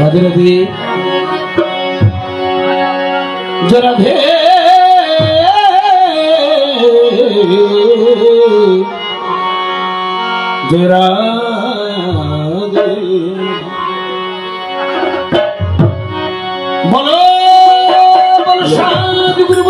राधे राधे जय राधे जय राधे बोलो बोलो शांति गुरु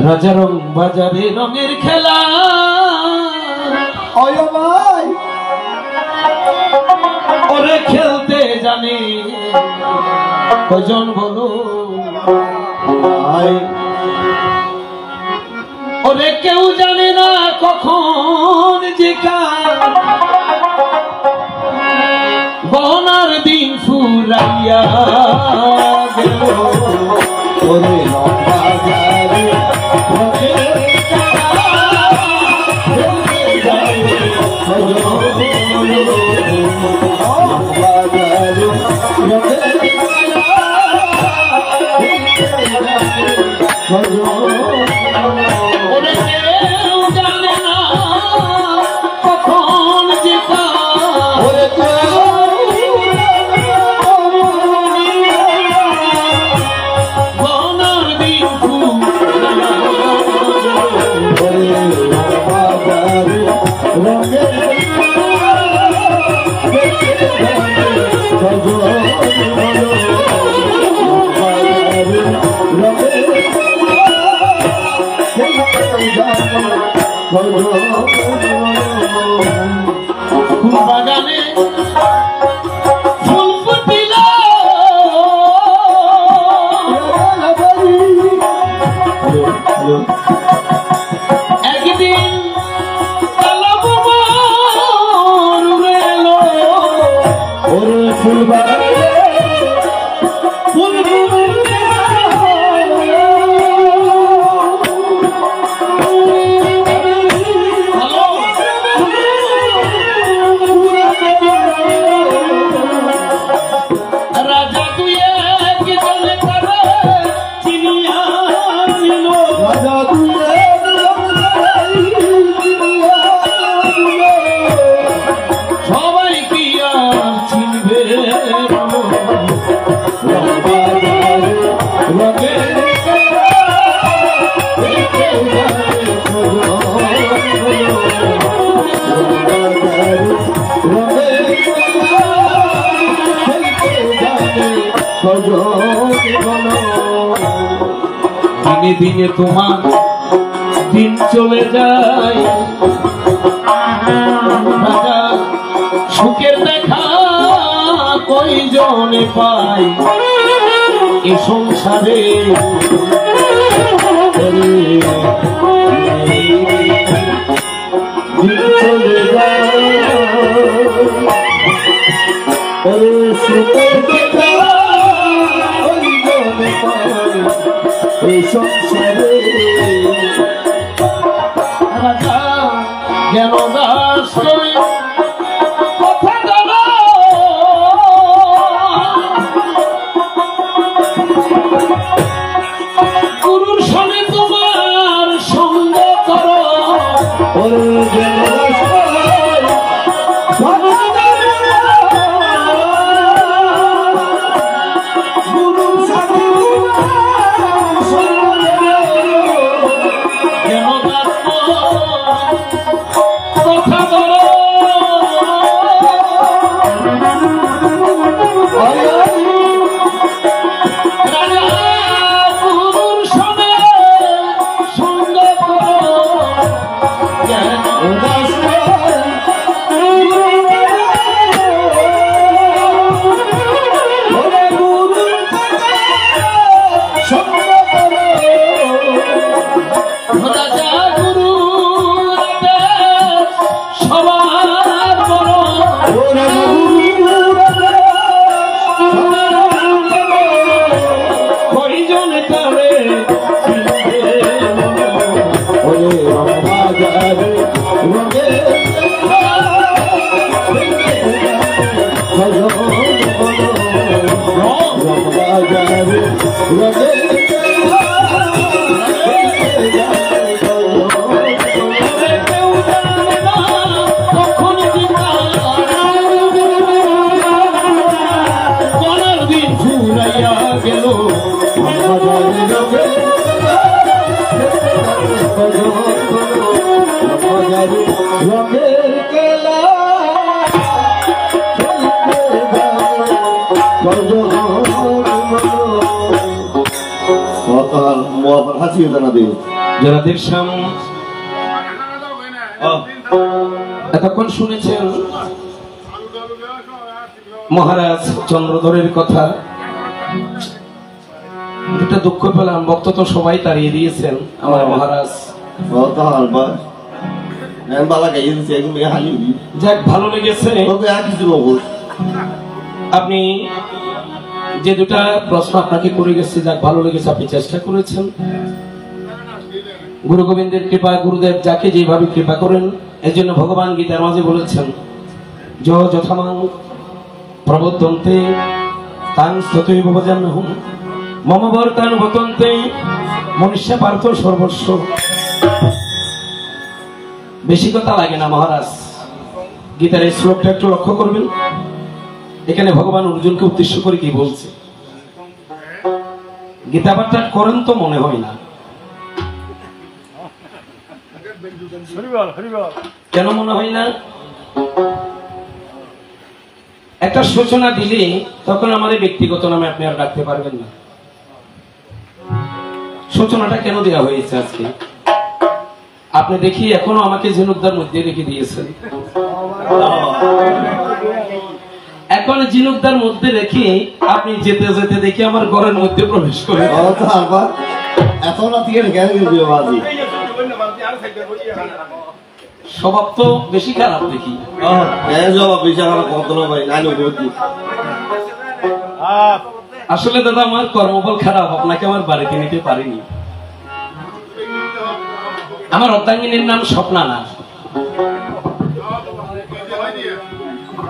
राजा रंग बाजारे रंगेर खेला ओरे खेलते जाने कजन बोलो ओरे केउ जाने ना कखन जे गहनार दिन फुराइया गेल ओरे बाजारे दिने दिने तुम्हार दिन चले जाए राजा सुखेर देखा कोई जने पाई ए संसारे दिन चले जाए सुखेर देखा कोई जने पाई संसारे राजा ज्ञान दास এতক্ষণ শুনেছেন মহারাজ চন্দ্রধরের কথা। দুটা দুঃখ পেলাম, ভক্ত তো সবাই তাড়িয়ে দিয়েছেন আমার মহারাজ। যাক, ভালো লেগেছে। আপনি যে দুটা প্রশ্ন আপনাকে করে গেছে, যাক ভালো লেগেছে, আপনি চেষ্টা করেছেন। গুরু গোবিন্দের কৃপা, গুরুদেব যাকে যেভাবে কৃপা করেন, এই জন্য ভগবান গীতার মাঝে বলেছেন য যথামাং প্রবর্তন্তে তাং স্ততৈব ভজান্যহম মম বর্তানুবর্তন্তে মনুষ্য পার্থ সর্বস্ব। বেশি কথা লাগে না মহারাজ। গীতার এই শ্লোকটা একটু লক্ষ্য করবেন। এখানে ভগবান অর্জুনকে উদ্দেশ্য করে কি বলছে, গীতা পাঠ করেন তো মনে হয় না। কেন মনে হয় না? একটা সূচনা দিলে তখন আমাদের ব্যক্তিগত নামে আপনি আর ডাকতে পারবেন না। সূচনাটা কেন দেওয়া হয়েছে আজকে? আপনি দেখি এখনো আমাকে ঝিনুকদার মধ্যে রেখে দিয়েছেন। এখন ঝিনুকদার মধ্যে রেখে আপনি যেতে যেতে দেখি আমার ঘরের মধ্যে প্রবেশ করে। স্বভাব তো বেশি খারাপ দেখি। আসলে দাদা আমার কর্মফল খারাপ, আপনাকে আমার বাড়িতে নিতে পারিনি। আমার অর্ধাঙ্গিনীর নাম স্বপ্না না।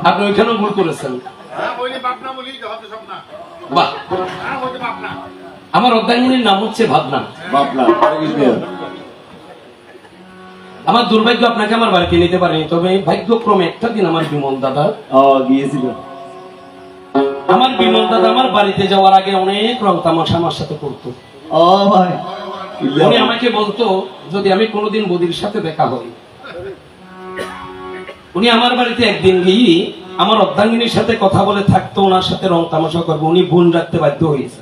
আপনি ওইখানেও ভুল করেছেন। বাহ, আমার অর্ধাঙ্গিনীর নাম হচ্ছে ভাবনা। আমার দুর্ভাগ্য আপনাকে আমার বাড়িতে নিতে পারিনি, তবে ভাগ্যক্রমে একটা দিন আমার বিমল দাদা গিয়েছিল। আমার বিমল দাদা আমার বাড়িতে যাওয়ার আগে অনেক রং তামাশা আমার সাথে করতো। উনি আমাকে বলতো যদি আমি কোনোদিন বদির সাথে দেখা হই, উনি আমার বাড়িতে একদিন গিয়ে আমার অর্ধাঙ্গিনীর সাথে কথা বলে থাকতো, ওনার সাথে রং তামাশা করবো। উনি বোন রাখতে বাধ্য হয়েছে।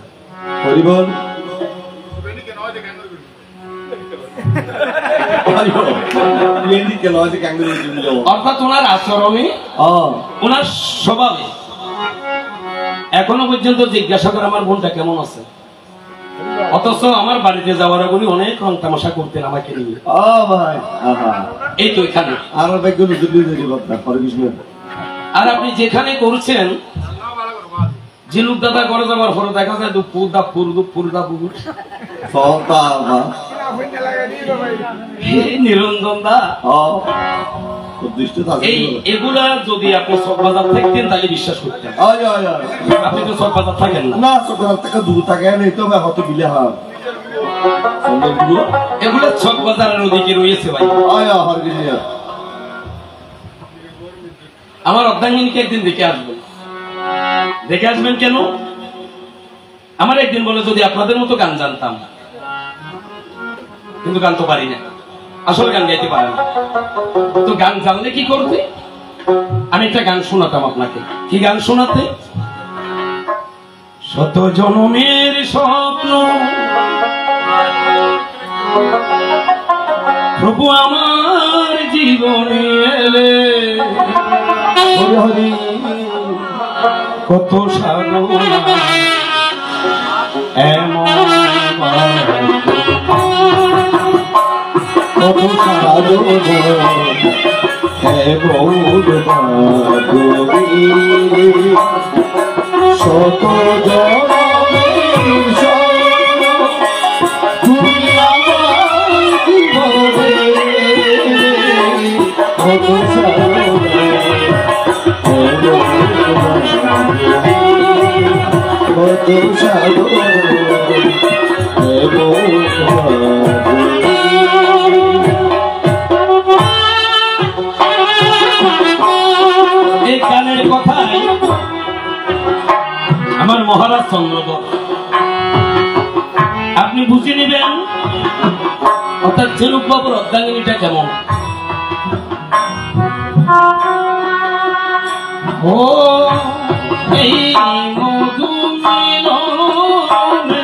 অর্থাৎ ওনার আচরণে, ওনার স্বভাবে এখনো পর্যন্ত জিজ্ঞাসা করে আমার বোনটা কেমন আছে। অথচ আমার বাড়িতে যাওয়ার আগে উনি অনেক রং তামাশা করতেন আমাকে নিয়ে। এই তো এখানে আর আপনি যেখানে করছেন ঝিনুক দাদা করে যাবার পরে দেখা যায় দুপুর দা পুর দুপুর দা পুকুর নিরঞ্জন দা। এগুলা যদি আপনি চকবাজার থাকতেন তাহলে বিশ্বাস করতেন। আপনি তো চকবাজার থাকেন না। এগুলো চকবাজারের ওদিকে রয়েছে ভাই। আমার অর্ধাঙ্গিনীকে একদিন দেখে আসবেন। দেখে আসবেন কেন? আমার একদিন বলে যদি আপনাদের মতো গান জানতাম, কিন্তু গান তো পারি না, আসলে গান গাইতে পারে না। তো গান জানলে কি করতে? আমি একটা গান শোনাতাম আপনাকে। কি গান শোনাতে? শত জনমের স্বপ্ন প্রভু আমার জীবনে এলে, কত সাধনা এমন কত সাধনা শত এই গানের কথায় আমার মহারাজ চন্দ্রধর আপনি বুঝে নেবেন, অর্থাৎ ঝিনুক বাবুর অর্ধাঙ্গিনীটা কেমন। ও এই মধু মিলনে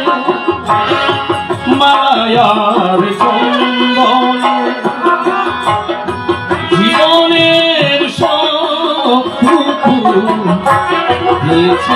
মায়ার চন্দনে জীবনের সব দিয়েছি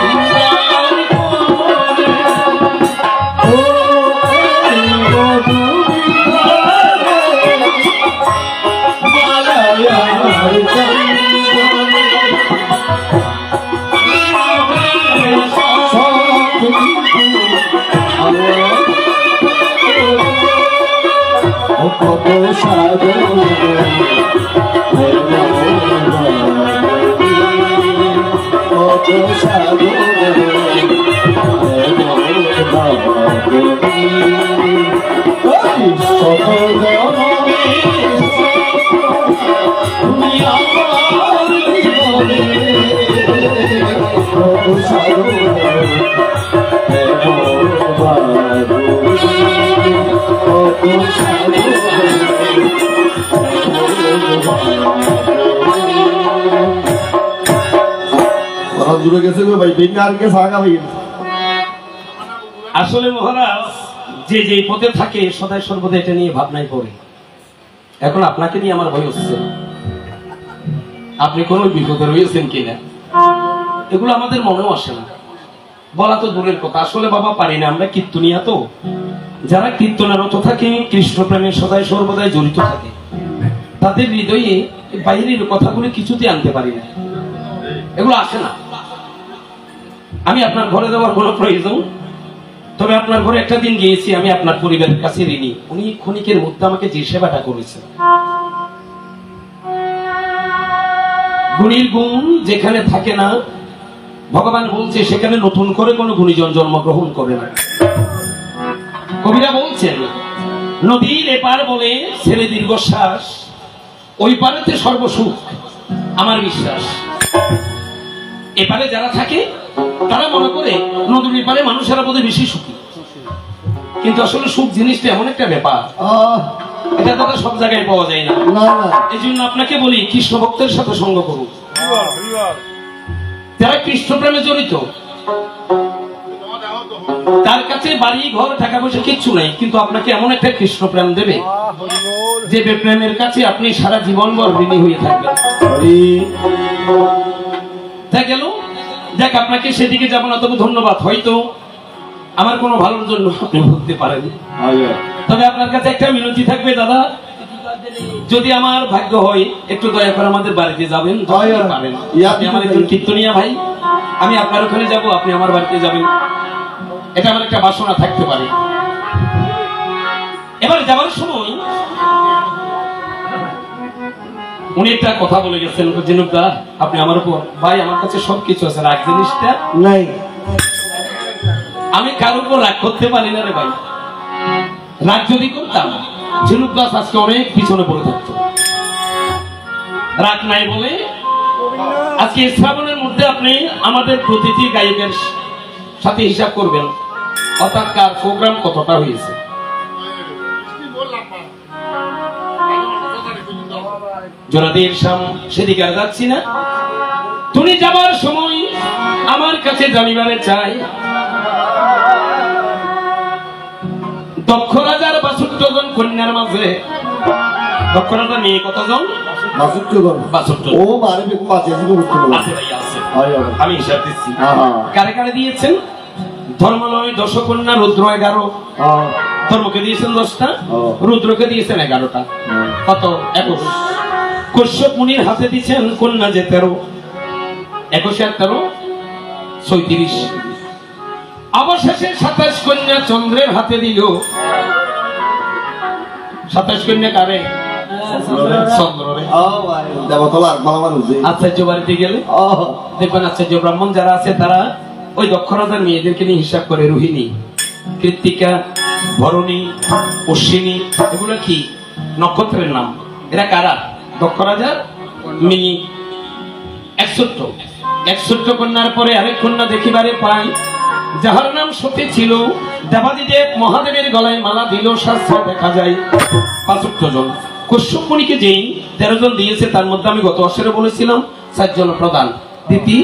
আসলে মহারাজ যে যে পথে থাকে সদাই সর্বদা এটা নিয়ে ভাবনায় পড়ে। এখন আপনাকে নিয়ে আমার ভয় হচ্ছে, আপনি কোন বিপদে রয়েছেন কিনা এগুলো আমাদের মনেও আসে না, বলা তো দূরের কথা। আসলে বাবা পারি না, আমরা কীর্তনিয়া তো, যারা কীর্তনারত থাকে কৃষ্ণ প্রেমে সদাই সর্বদাই জড়িত থাকে, তাদের হৃদয়ে বাইরের কথাগুলো কিছুতে আনতে পারি না, এগুলো আসে না। আমি আপনার ঘরে যাওয়ার কোনো প্রয়োজন, তবে আপনার ঘরে একটা দিন গিয়েছি, আমি আপনার পরিবারের কাছে ঋণী। উনি ক্ষণিকের মধ্যে আমাকে যে সেবাটা করেছেন, গুণীর গুণ যেখানে থাকে না ভগবান বলছে সেখানে নতুন করে কোনো গুণীজন জন্মগ্রহণ করে না। কবিরা বলছেন নদীর এপার বলে ছেলে দীর্ঘশ্বাস, ওই পারেতে সর্বসুখ আমার বিশ্বাস। এপারে যারা থাকে তারা মনে করে নদীর এপারে মানুষেরা বোধহয় বেশি সুখী, কিন্তু আসলে সুখ জিনিসটা এমন একটা ব্যাপার, এটা তো সব জায়গায় পাওয়া যায় না। এই জন্য আপনাকে বলি কৃষ্ণ ভক্তের সাথে সঙ্গ করুন, যারা কৃষ্ণ প্রেমে জড়িত, তার কাছে বাড়ি ঘর টাকা পয়সা কিচ্ছু নাই, কিন্তু আপনাকে এমন একটা কৃষ্ণ প্রেম দেবে যে প্রেমের কাছে আপনি সারা জীবন ভর ঋণী হয়ে থাকবেন। তাই গেল দেখ, আপনাকে সেদিকে যাবো না, তবে ধন্যবাদ। হয়তো আমার কোনো ভালোর জন্য আপনি বলতে পারেন, তবে আপনার কাছে একটা মিনতি থাকবে দাদা, যদি আমার ভাগ্য হয় একটু দয়া করে আমাদের বাড়িতে যাবেন। আপনি আমার একজন কীর্তনিয়া ভাই, আমি আপনার ওখানে যাব, আপনি আমার বাড়িতে যাবেন, এটা আমার একটা বাসনা থাকতে পারে। এবার যাবার সময় উনি একটা কথা বলে গেছেন, জিনুকদা আপনি আমার উপর, ভাই আমার কাছে সবকিছু আছে, রাগ জিনিসটা নাই। আমি কারোর উপর রাগ করতে পারি না রে ভাই, রাগ যদি করতাম ঝিনুক দাস আজকে অনেক পিছনে পড়ে থাকতো। রাগ নাই বলে আজকে শ্রাবণের মধ্যে আপনি আমাদের প্রতিটি গায়কের সাথে হিসাব করবেন, অর্থাৎ কার প্রোগ্রাম কতটা হয়েছে। জোনাদের শাম সেদিকে আর যাচ্ছি না, তুমি যাবার সময় আমার কাছে জানিবারে চাই দক্ষ রাজার 62 জন কন্যার মাঝে, দক্ষ রাজার মেয়ে কতজন? 62। আমি হিসাব দিচ্ছি কারে কারে দিয়েছেন। ধর্মলয় 10 কন্যা, রুদ্র 11, ধর্মকে দিয়েছেন 10টা, রুদ্রকে দিয়েছেন 11টা, কত? 21। কশ্যপ মুনির হাতে দিয়েছেন কন্যা যে 13, 21 আর 13 36। অবশেষে 27 কন্যা চন্দ্রের হাতে দিল। 27 কন্যা কারে? আচার্য বাড়িতে গেলে দেখবেন আচার্য ব্রাহ্মণ যারা আছে তারা ওই দক্ষ রাজার মেয়েদেরকে নিয়ে হিসাব করে। রোহিণী, কৃত্তিকা, ভরণী, অশ্বিনী, এগুলো কি নক্ষত্রের নাম। এরা কারা? দক্ষ রাজার মেয়ে। 61 কন্যার পরে আরেক কন্যা দেখিবারে পাই, যাহার নাম সতী ছিল। দেবাদিদেব মহাদেবের গলায় মালা দিল, শাস্ত্রে দেখা যায় 65 জন। কশ্যপ মুনিকে যেই 13 জন দিয়েছে, তার মধ্যে আমি গত বছরে বলেছিলাম 4 জন প্রধান, দিতি,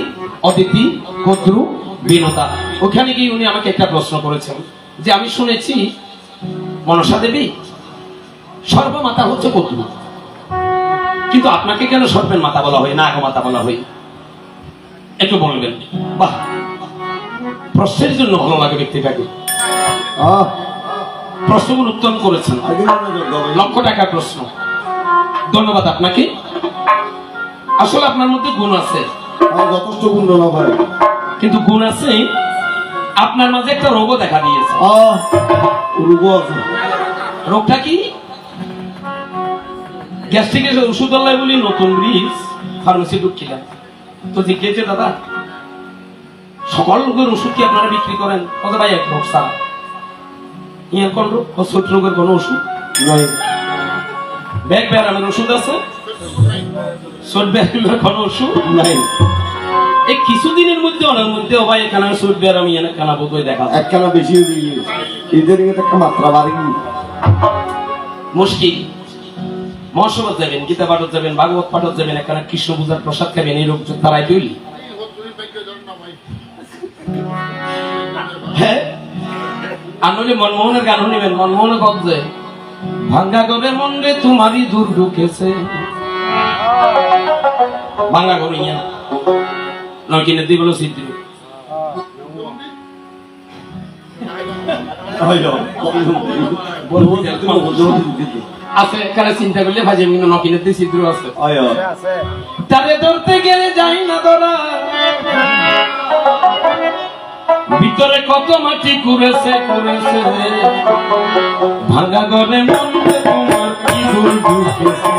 অদিতি, কদ্রু বিনতা। ওখানে গিয়ে উনি আমাকে একটা প্রশ্ন করেছেন যে আমি শুনেছি মনসা দেবী সর্বমাতা হচ্ছে কদ্রু, কিন্তু আপনাকে কেন সর্বের মাতা বলা হয়, নাগ মাতা বলা হয়, একটু বলবেন? বাহ, প্রশ্নের জন্য ভালো লাগে ব্যক্তিটাকে, প্রশ্নগুলো উত্তম করেছেন, লক্ষ টাকার প্রশ্ন, ধন্যবাদ আপনাকে। আসলে আপনার মধ্যে গুণ আছে, যথেষ্ট গুণ না ভাই, কিন্তু গুণ আছে, আপনার মাঝে একটা রোগও দেখা দিয়েছে। রোগ আছে। রোগটা কি? গ্যাস্ট্রিকের ওষুধ আল্লাহ বলি নতুন ব্রিজ ফার্মেসি ঢুকছিলাম, তো জিজ্ঞেসে দাদা সকল রোগের ওষুধ কি আপনারা বিক্রি করেন? কত ভাই এক রোগ সারা ইয়ার কোন রোগ? ছোট রোগের কোনো ওষুধ নাই। ব্যাগ ব্যারামের ওষুধ আছে, ছোট ব্যারামের কোনো ওষুধ নাই। এই কিছুদিনের মধ্যে অনেক মধ্যে ভাই এখানে ছোট ব্যারাম ইয়ানে কানা বোধ দেখা যায়, একখানা বেশি এদের একটা মাত্রা বাড়ি মুশকিল। মহাসভাত যাবেন, গীতা পাঠত যাবেন, ভাগবত পাঠত যাবেন, এখানে কৃষ্ণ পূজার প্রসাদ খাবেন, এই রোগ তারাই তৈরি। হ্যাঁ, আর নইলে মনমোহনের গান নেবেন, মনমোহনের গদ যায় ভাঙ্গা গরের মন রে তোমারই দূর ঢুকেছে, ভাঙ্গা গর ইয়া নয় কিনে দিয়ে বলো সিদ্ধি আছে, এখানে চিন্তা করলে ভাজে মিনো নকিনের দিয়ে সিদ্ধ আছে, তারে ধরতে গেলে যাই না ধরা, ভিতরে কত মাটি কুড়েছে কুড়েছে, ভাঙা ঘরে মন রে তোমার কি দূর ঢুকেছে,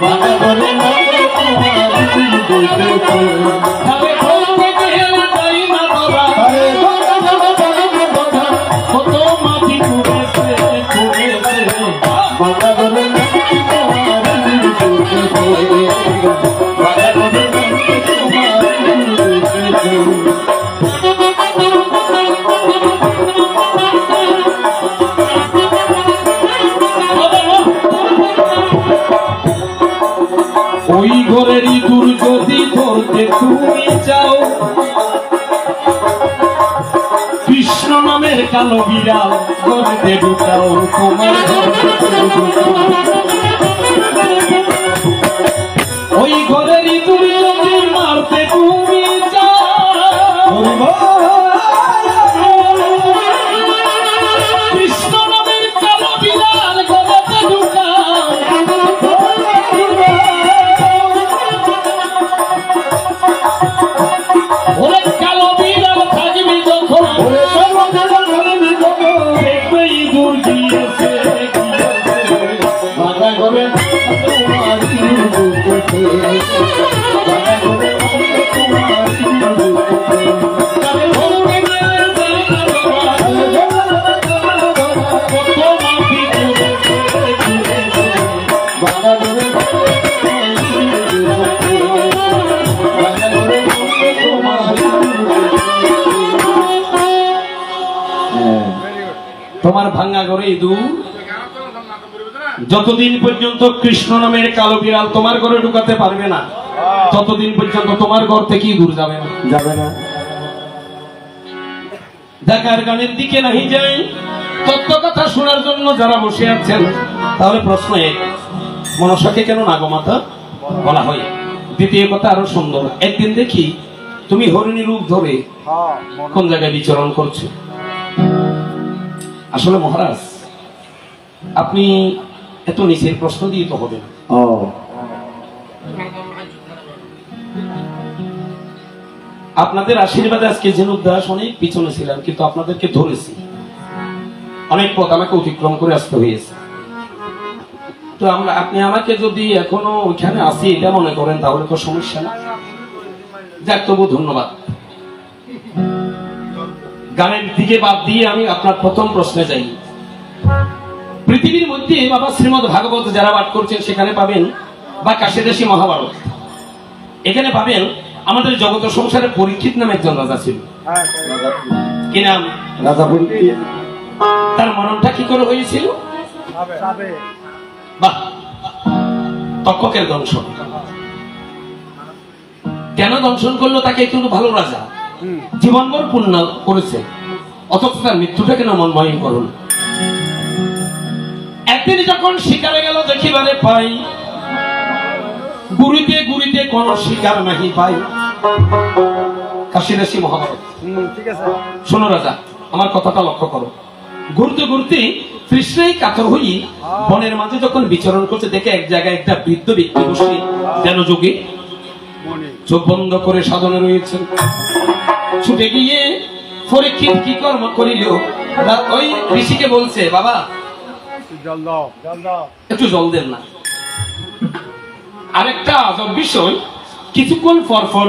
ভাঙা ঘরে মন রে তোমার কি দূর ঢুকেছে, তারে ধরতে গেলে যাই না ধরা, কত মাটি কুড়েছে কুড়েছে, ভাঙা ঘরে মন রে তোমার কি দূর ঢুকেছে, ভাঙা ঘরে মন রে তোমার কি দূর ঢুকেছে। ওই ঘরের ইঁদুর যদি ধরতে তুমি চাও, কৃষ্ণ নামের কালো বিড়াল ঘরেতে ঢুকাও, তোমার ওই ঘরের ইঁদুর যদি মারতে তুমি চাও, কৃষ্ণ নামের কালো বিড়াল ঘরেতে ঢুকাও, ওরে কালো বিড়াল থাকবি যখন দেখবে ইঁদুর গিয়েছে ভাঙা ঘরে তোমার কি ঢুকেছে, ভাঙা ঘরে তোমার কি ঢুকেছে, তারে ধরতে গেলে যাই না ধরা, কত মাটি কুড়েছে কুড়েছে, ভাঙা ঘরে তোমার কি ঢুকেছে, ভাঙা ঘরে তোমার ভাঙ্গা ঘরে ইঁদুর যতদিন পর্যন্ত কৃষ্ণ নামের কালো বিড়াল তোমার ঘরে ঢুকাতে পারবে না, ততদিন পর্যন্ত তোমার ঘর থেকে ইঁদুর যাবে না, যাবে না। দেখার গানের দিকে নাহি যাই, তত্ত্ব কথা শোনার জন্য যারা বসে আছেন, তাহলে প্রশ্ন এক, মনসাকে কেন নাগমাতা বলা হয়? দ্বিতীয় কথা আরো সুন্দর, একদিন দেখি তুমি হরিণী রূপ ধরে কোন জায়গায় বিচরণ করছো। আসলে মহারাজ আপনি এত নিচের প্রশ্ন দিয়ে তো হবে না। আপনাদের আশীর্বাদে আজকে জেনুক দাস অনেক পিছনে ছিলাম, কিন্তু আপনাদেরকে ধরেছি, অনেক পথ আমাকে অতিক্রম করে আসতে হয়েছে। তো আপনি আমাকে যদি এখনো ওইখানে আসি এটা মনে করেন তাহলে তো সমস্যা না, যাক তবু ধন্যবাদ। গানের দিকে বাদ দিয়ে আমি আপনার প্রথম প্রশ্নে যাই। পৃথিবীর মধ্যে বাবা শ্রীমদ্ ভাগবত যারা পাঠ করছেন সেখানে পাবেন, বা কাশীদাসী মহাভারত এখানে পাবেন, আমাদের জগত সংসারে পরীক্ষিত নামে একজন রাজা ছিল। কি নাম? রাজা পরীক্ষিত। তার মরণটা কি করে হয়েছিল? বাহ, তক্ষকের দংশন। কেন দংশন করলো? তাকে একটু ভালো রাজা, জীবনভর পুণ্য করেছে, অথচ তার মৃত্যুটা কেন মনময়ীন করুন? একদিন যখন শিকারে গেল, দেখিবারে পাই গুড়িতে গুড়িতে কোন শিকার নাহি পাই। কাশিদাসী মহাভারত। শোনো রাজা, আমার কথাটা লক্ষ্য করো। ঘুরতে ঘুরতে তৃষ্ণায় কাতর হই বনের মাঝে যখন বিচরণ করছে, দেখে এক জায়গায় একটা বৃদ্ধ ব্যক্তি বসে যেন যোগে চোখ বন্ধ করে সাধনে রয়েছেন। ছুটে গিয়ে পরীক্ষিত কি কর্ম করিল, ওই ঋষিকে বলছে, বাবা একটু জল দেন না। আরেকটা আজব বিষয়, কিছুক্ষণ পর পর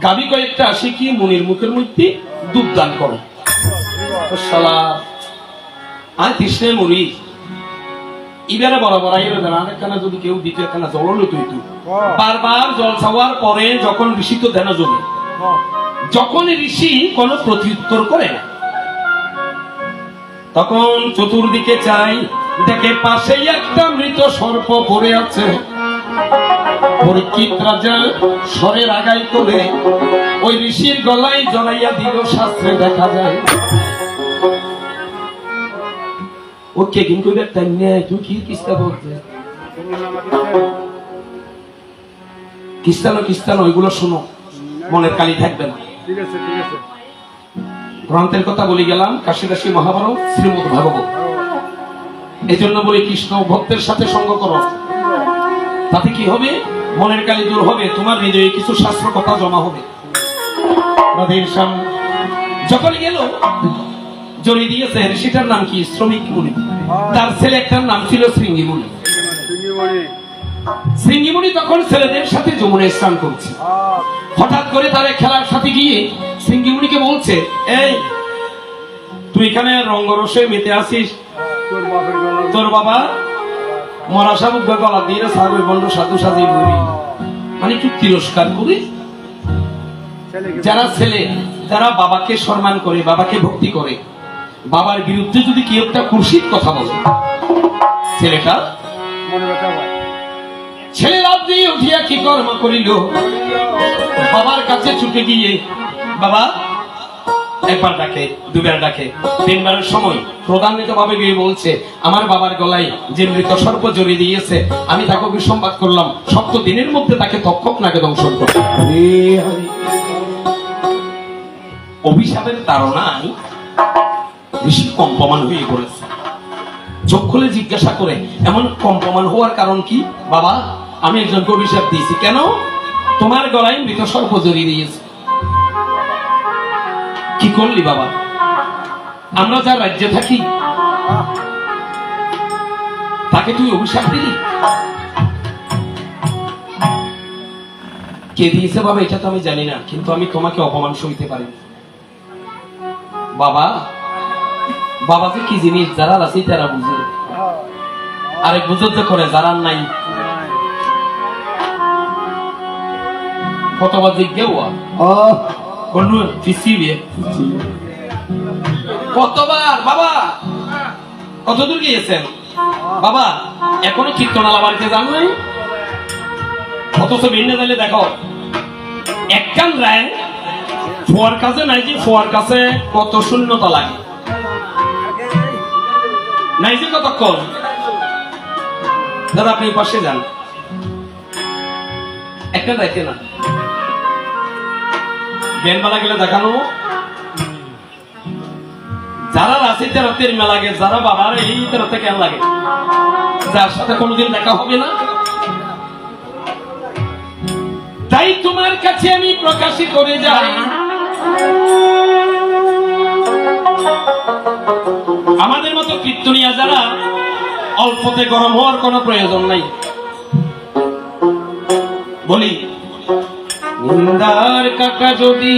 গাভী কয়েকটা শিখিয়ে মুনির মুখের মধ্যে দুধ দান করো। আর তৃষ্ণায় মরি, এবারে বরাবর আরেকখানা যদি কেউ দিত, একখানা জল লইত। বারবার জল চাওয়ার পরে যখন ঋষি তো ধ্যান জমে, যখন ঋষি কোনো প্রত্যুত্তর করে না, তখন চতুর্দিকে চাই, দেখে পাশেই একটা মৃত সর্প পড়ে আছে। পরীক্ষিত রাজা স্বরের আগাই করে ওই ঋষির গলায় জড়াইয়া দিল। শাস্ত্রে দেখা যায় ওকে কিন্তু তুই কি কিস্তা বলছে, কিস্তানো ওইগুলো শোনো, মনের কালি থাকবে না। গ্রন্থের কথা বলি গেলাম, কাশিদাসী মহাভারত, শ্রীমদ ভাগবত। এই জন্য বলি কৃষ্ণ ভক্তের সাথে সঙ্গ করো, তাতে কি হবে? মনের কালি দূর হবে, তোমার হৃদয়ে কিছু শাস্ত্র কথা জমা হবে। যখন গেল জড়ি দিয়েছে, ঋষিটার নাম কি? শ্রমিক মুনি। তার ছেলে একটার নাম ছিল শৃঙ্গি মুনি। শৃঙ্গি মুনি তখন ছেলেদের সাথে যমুনায় স্নান করছে। হঠাৎ করে তারা খেলার সাথে গিয়ে শৃঙ্গি মুনিকে বলছে, এই তুই এখানে রঙ্গরসে মেতে আসিস, তোর বাবা মরা শামুক গলা দিয়ে সাগর বন্ধ সাধু সাজি বলি, মানে একটু তিরস্কার করি। যারা ছেলে, যারা বাবাকে সম্মান করে, বাবাকে ভক্তি করে, বাবার বিরুদ্ধে যদি কেউ একটা কুৎসিত কথা বলে, ছেলে লাভ দিয়ে উঠিয়া কি কর্ম করিল, বাবার কাছে ছুটে গিয়ে, বাবা একবার ডাকে, দুবার ডাকে, তিনবারের সময় প্রধানিত ভাবে গিয়ে বলছে, আমার বাবার গলায় যে মৃত সর্প জড়িয়ে দিয়েছে, আমি তাকে অভিসম্বাদ করলাম 7 দিনের মধ্যে তাকে তক্ষক নাকে দংশন করতে। অভিশাপের তাড়নায় ঋষি কম্পমান হয়ে পড়েছে। চোখ খুলে জিজ্ঞাসা করে, এমন কম্পমান হওয়ার কারণ কি? বাবা আমি একজনকে অভিশাপ দিয়েছি। কেন? তোমার গলায় মৃত সর্প জড়িয়ে দিয়েছে। কি করলি বাবা? আমরা যার রাজ্যে থাকি তাকে তুই অভিশাপ দিলি? কে দিয়েছে বাবা এটা তো আমি জানি না, কিন্তু আমি তোমাকে অপমান সইতে পারি। বাবা বাবা যে কি জিনিস, যারা আছে তারা বুঝে, আরে বুঝতে করে যারা নাই। কতবার জিজ্ঞেওয়া কতবার, বাবা কতদূর গিয়েছেন? বাবা এখনো কীর্তনালা বাড়িতে যান নাই? অথচ ভিন্ন দিলে দেখো একখান রায় ফোয়ার কাছে নাই, যে ফোয়ার কাছে কত শূন্যতা লাগে নাই, যে কতক্ষণ। দাদা আপনি পাশে যান, একটা রাইতে না জ্ঞানবেলা গেলে দেখানো, যারা রাশিতে রাতের মেলা লাগে, যারা বাবার এই রাতে কেন লাগে, যার সাথে কোনোদিন দেখা হবে না। তাই তোমার কাছে আমি প্রকাশই করে যাই, আমাদের মতো কীর্তনিয়া যারা, অল্পতে গরম হওয়ার কোনো প্রয়োজন নাই। বলি নিন্দার কাটা যদি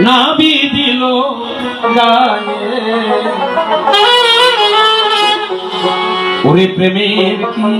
না বিদিল গায়ে, ওরে প্রেমের কি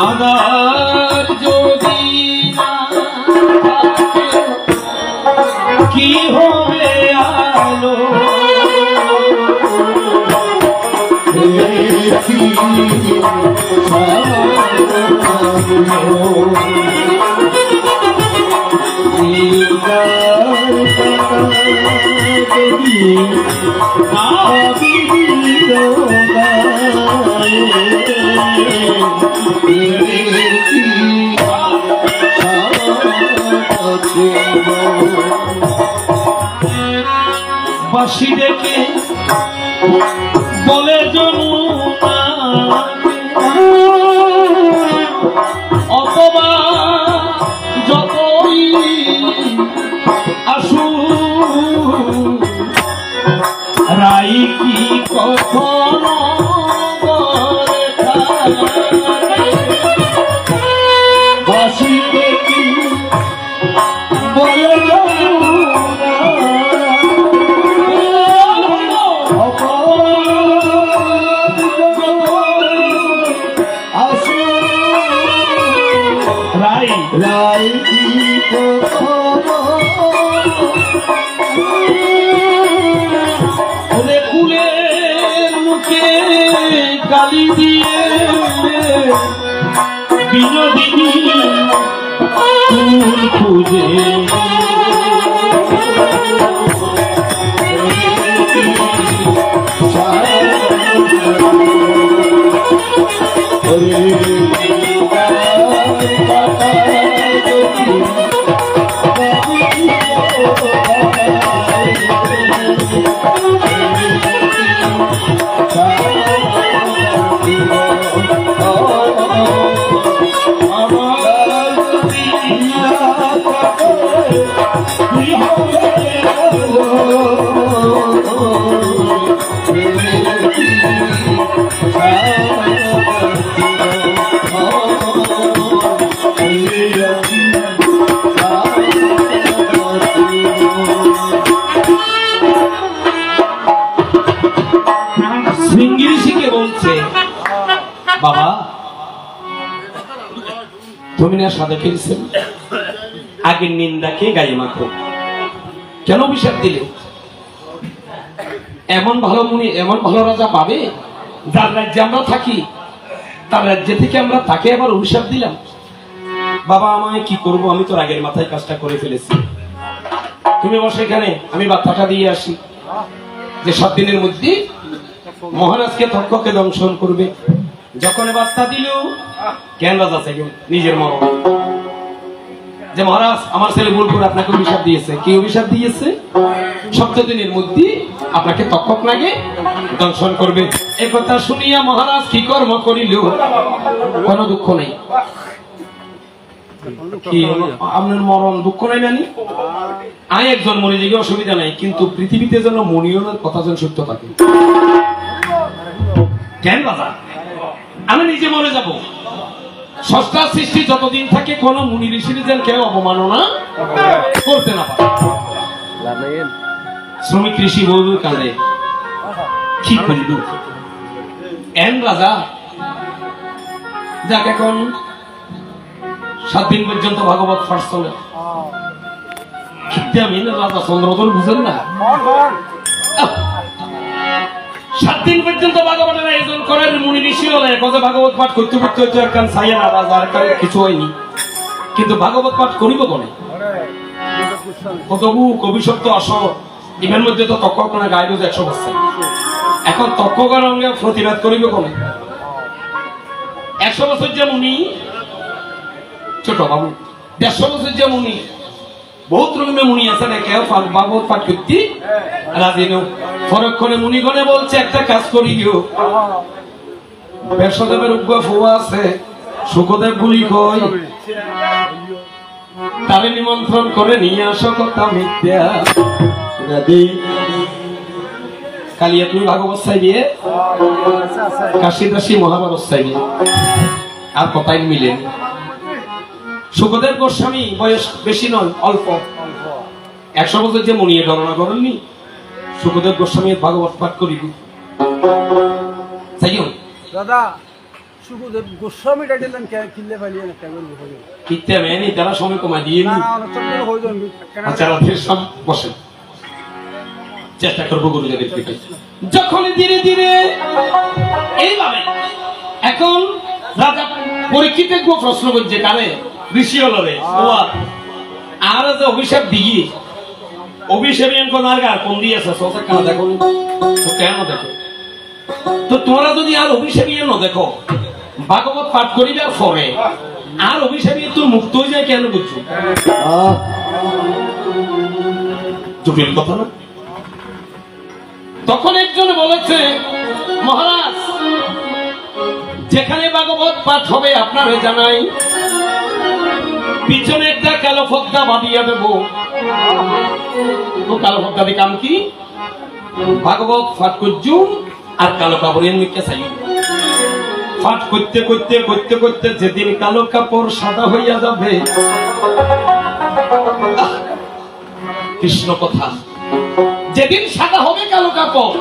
আদার যদি কি হবে আলো বাঁশি ডেকে বলে যমুনা অথবা যতই আসু রাই কি কখনো বাঁশি ডেকে বলে কুলের মুখে গালি দিয়ে বিনোদিনী ফুল খুঁজে বাবা তুমি না সাদা খেলছেন আগের নিন্দাকে গায়ে মাখো কেন অভিশাপ দিলে এমন ভালো মুনি এমন ভালো রাজা পাবে যার রাজ্যে আমরা থাকি তার রাজ্য থেকে আমরা তাকে আবার অভিশাপ দিলাম বাবা আমায় কি করব আমি তো রাগের মাথায় কাজটা করে ফেলেছি তুমি বসে এখানে আমি বার্তাটা দিয়ে আসি যে 7 দিনের মধ্যে মহারাজকে তক্ষকে দংশন করবে যখন বার্তা দিল কেন রাজা থেকে নিজের মরণ যে মহারাজ আমার ছেলে ভুল করে আপনাকে অভিশাপ দিয়েছে কি অভিশাপ দিয়েছে 7 দিনের মধ্যে আপনাকে তক্ষক নাগে দংশন করবে এই কথা শুনিয়া মহারাজ কি কর্ম করিল কোনো দুঃখ নেই কি আপনার মরণ দুঃখ নাই জানি আমি একজন মরে যাই অসুবিধা নাই কিন্তু পৃথিবীতে যেন মনিয়নের কথা যেন সত্য থাকে কেন রাজা আমি নিজে মরে যাব ষষ্ঠা সৃষ্টি যতদিন থাকে কোন মুনি ঋষির যেন কেউ অবমাননা করতে না পারে শ্রমিক ঋষি বলবো কাঁদে কি করিল এন রাজা যাক এখন 7 দিন পর্যন্ত ভাগবত পাঠ চলে আমি রাজা চন্দ্রধর বুঝেন না 7 দিন পর্যন্ত ভাগবতের আয়োজন করেন মুনি ঋষি হলে ভাগবত পাঠ করতে করতে হয়তো একখান ছাইয়া না রাজা আর কিছু হয়নি কিন্তু ভাগবত পাঠ করিব কোনে কতবু কবি শব্দ আসো ইমের মধ্যে তো তক্ষক না গায়ে 100 বছর এখন তক্ষকের অঙ্গে প্রতিবাদ করিব কোনে 100 বছর যে মুনি ছোট বাবু 150 বছর যে মুনি বহুত রকমের মুনি আছে না কেউ ভাগবত পাঠ করতে রাজি নয় পরক্ষণে মুনিগণে বলছে একটা কাজ করি গিয়েও ব্যাসদেবের উগ্র ফুয়া আছে সুখদেব বলি কই তারে নিমন্ত্রণ করে নিয়ে আসো কথা মিথ্যা কালিয়া তুমি ভাগবত চাইবে, কাশী দাসী মহাভারত চাইবে, আর কথাই মিলেন। সুখদেব গোস্বামী বয়স বেশি নয়, অল্প 100 বছর যে মনিয়ে গণনা করেননি, সুখদেব গোস্বামী ভাগবত পাঠ করিব। দাদা সুখদেব গোস্বামী টাইটেল কিনলে পাইলেন একটা করে কিতে মেনি তারা সময় কমাই দিয়ে নি। আচ্ছা রাতের সব বসেন, চেষ্টা করবো গুরুদেবের থেকে। যখন ধীরে ধীরে এইভাবে এখন রাজা পরীক্ষিতের গো প্রশ্ন করছে কারে, ঋষি হলো রে আর যে অভিশাপ দিয়ে অভিশাপে কোন আর কোন দিয়েছে সোসা কেন দেখো তো কেন দেখো তো তোমরা যদি আর অভিশাপীয় ন দেখো ভাগবত পাঠ করিবার পরে আর অভিশাপীয় তোর মুক্ত হয়ে যায় কেন বুঝছো? জটিল কথা না? তখন একজন বলেছে মহারাজ যেখানে ভাগবত পাঠ হবে আপনার জানাই পিছনে একটা কালো ফদ্দা বাঁধিয়া দেব। তো কালো ফদ্দা কাম কি? ভাগবত পাঠ করছুন আর কালো কাপড়ের মুখে চাই পাঠ করতে করতে করতে করতে যেদিন কালো কাপড় সাদা হইয়া যাবে, কৃষ্ণ কথা, যেদিন সাদা হবে কালো কাপড়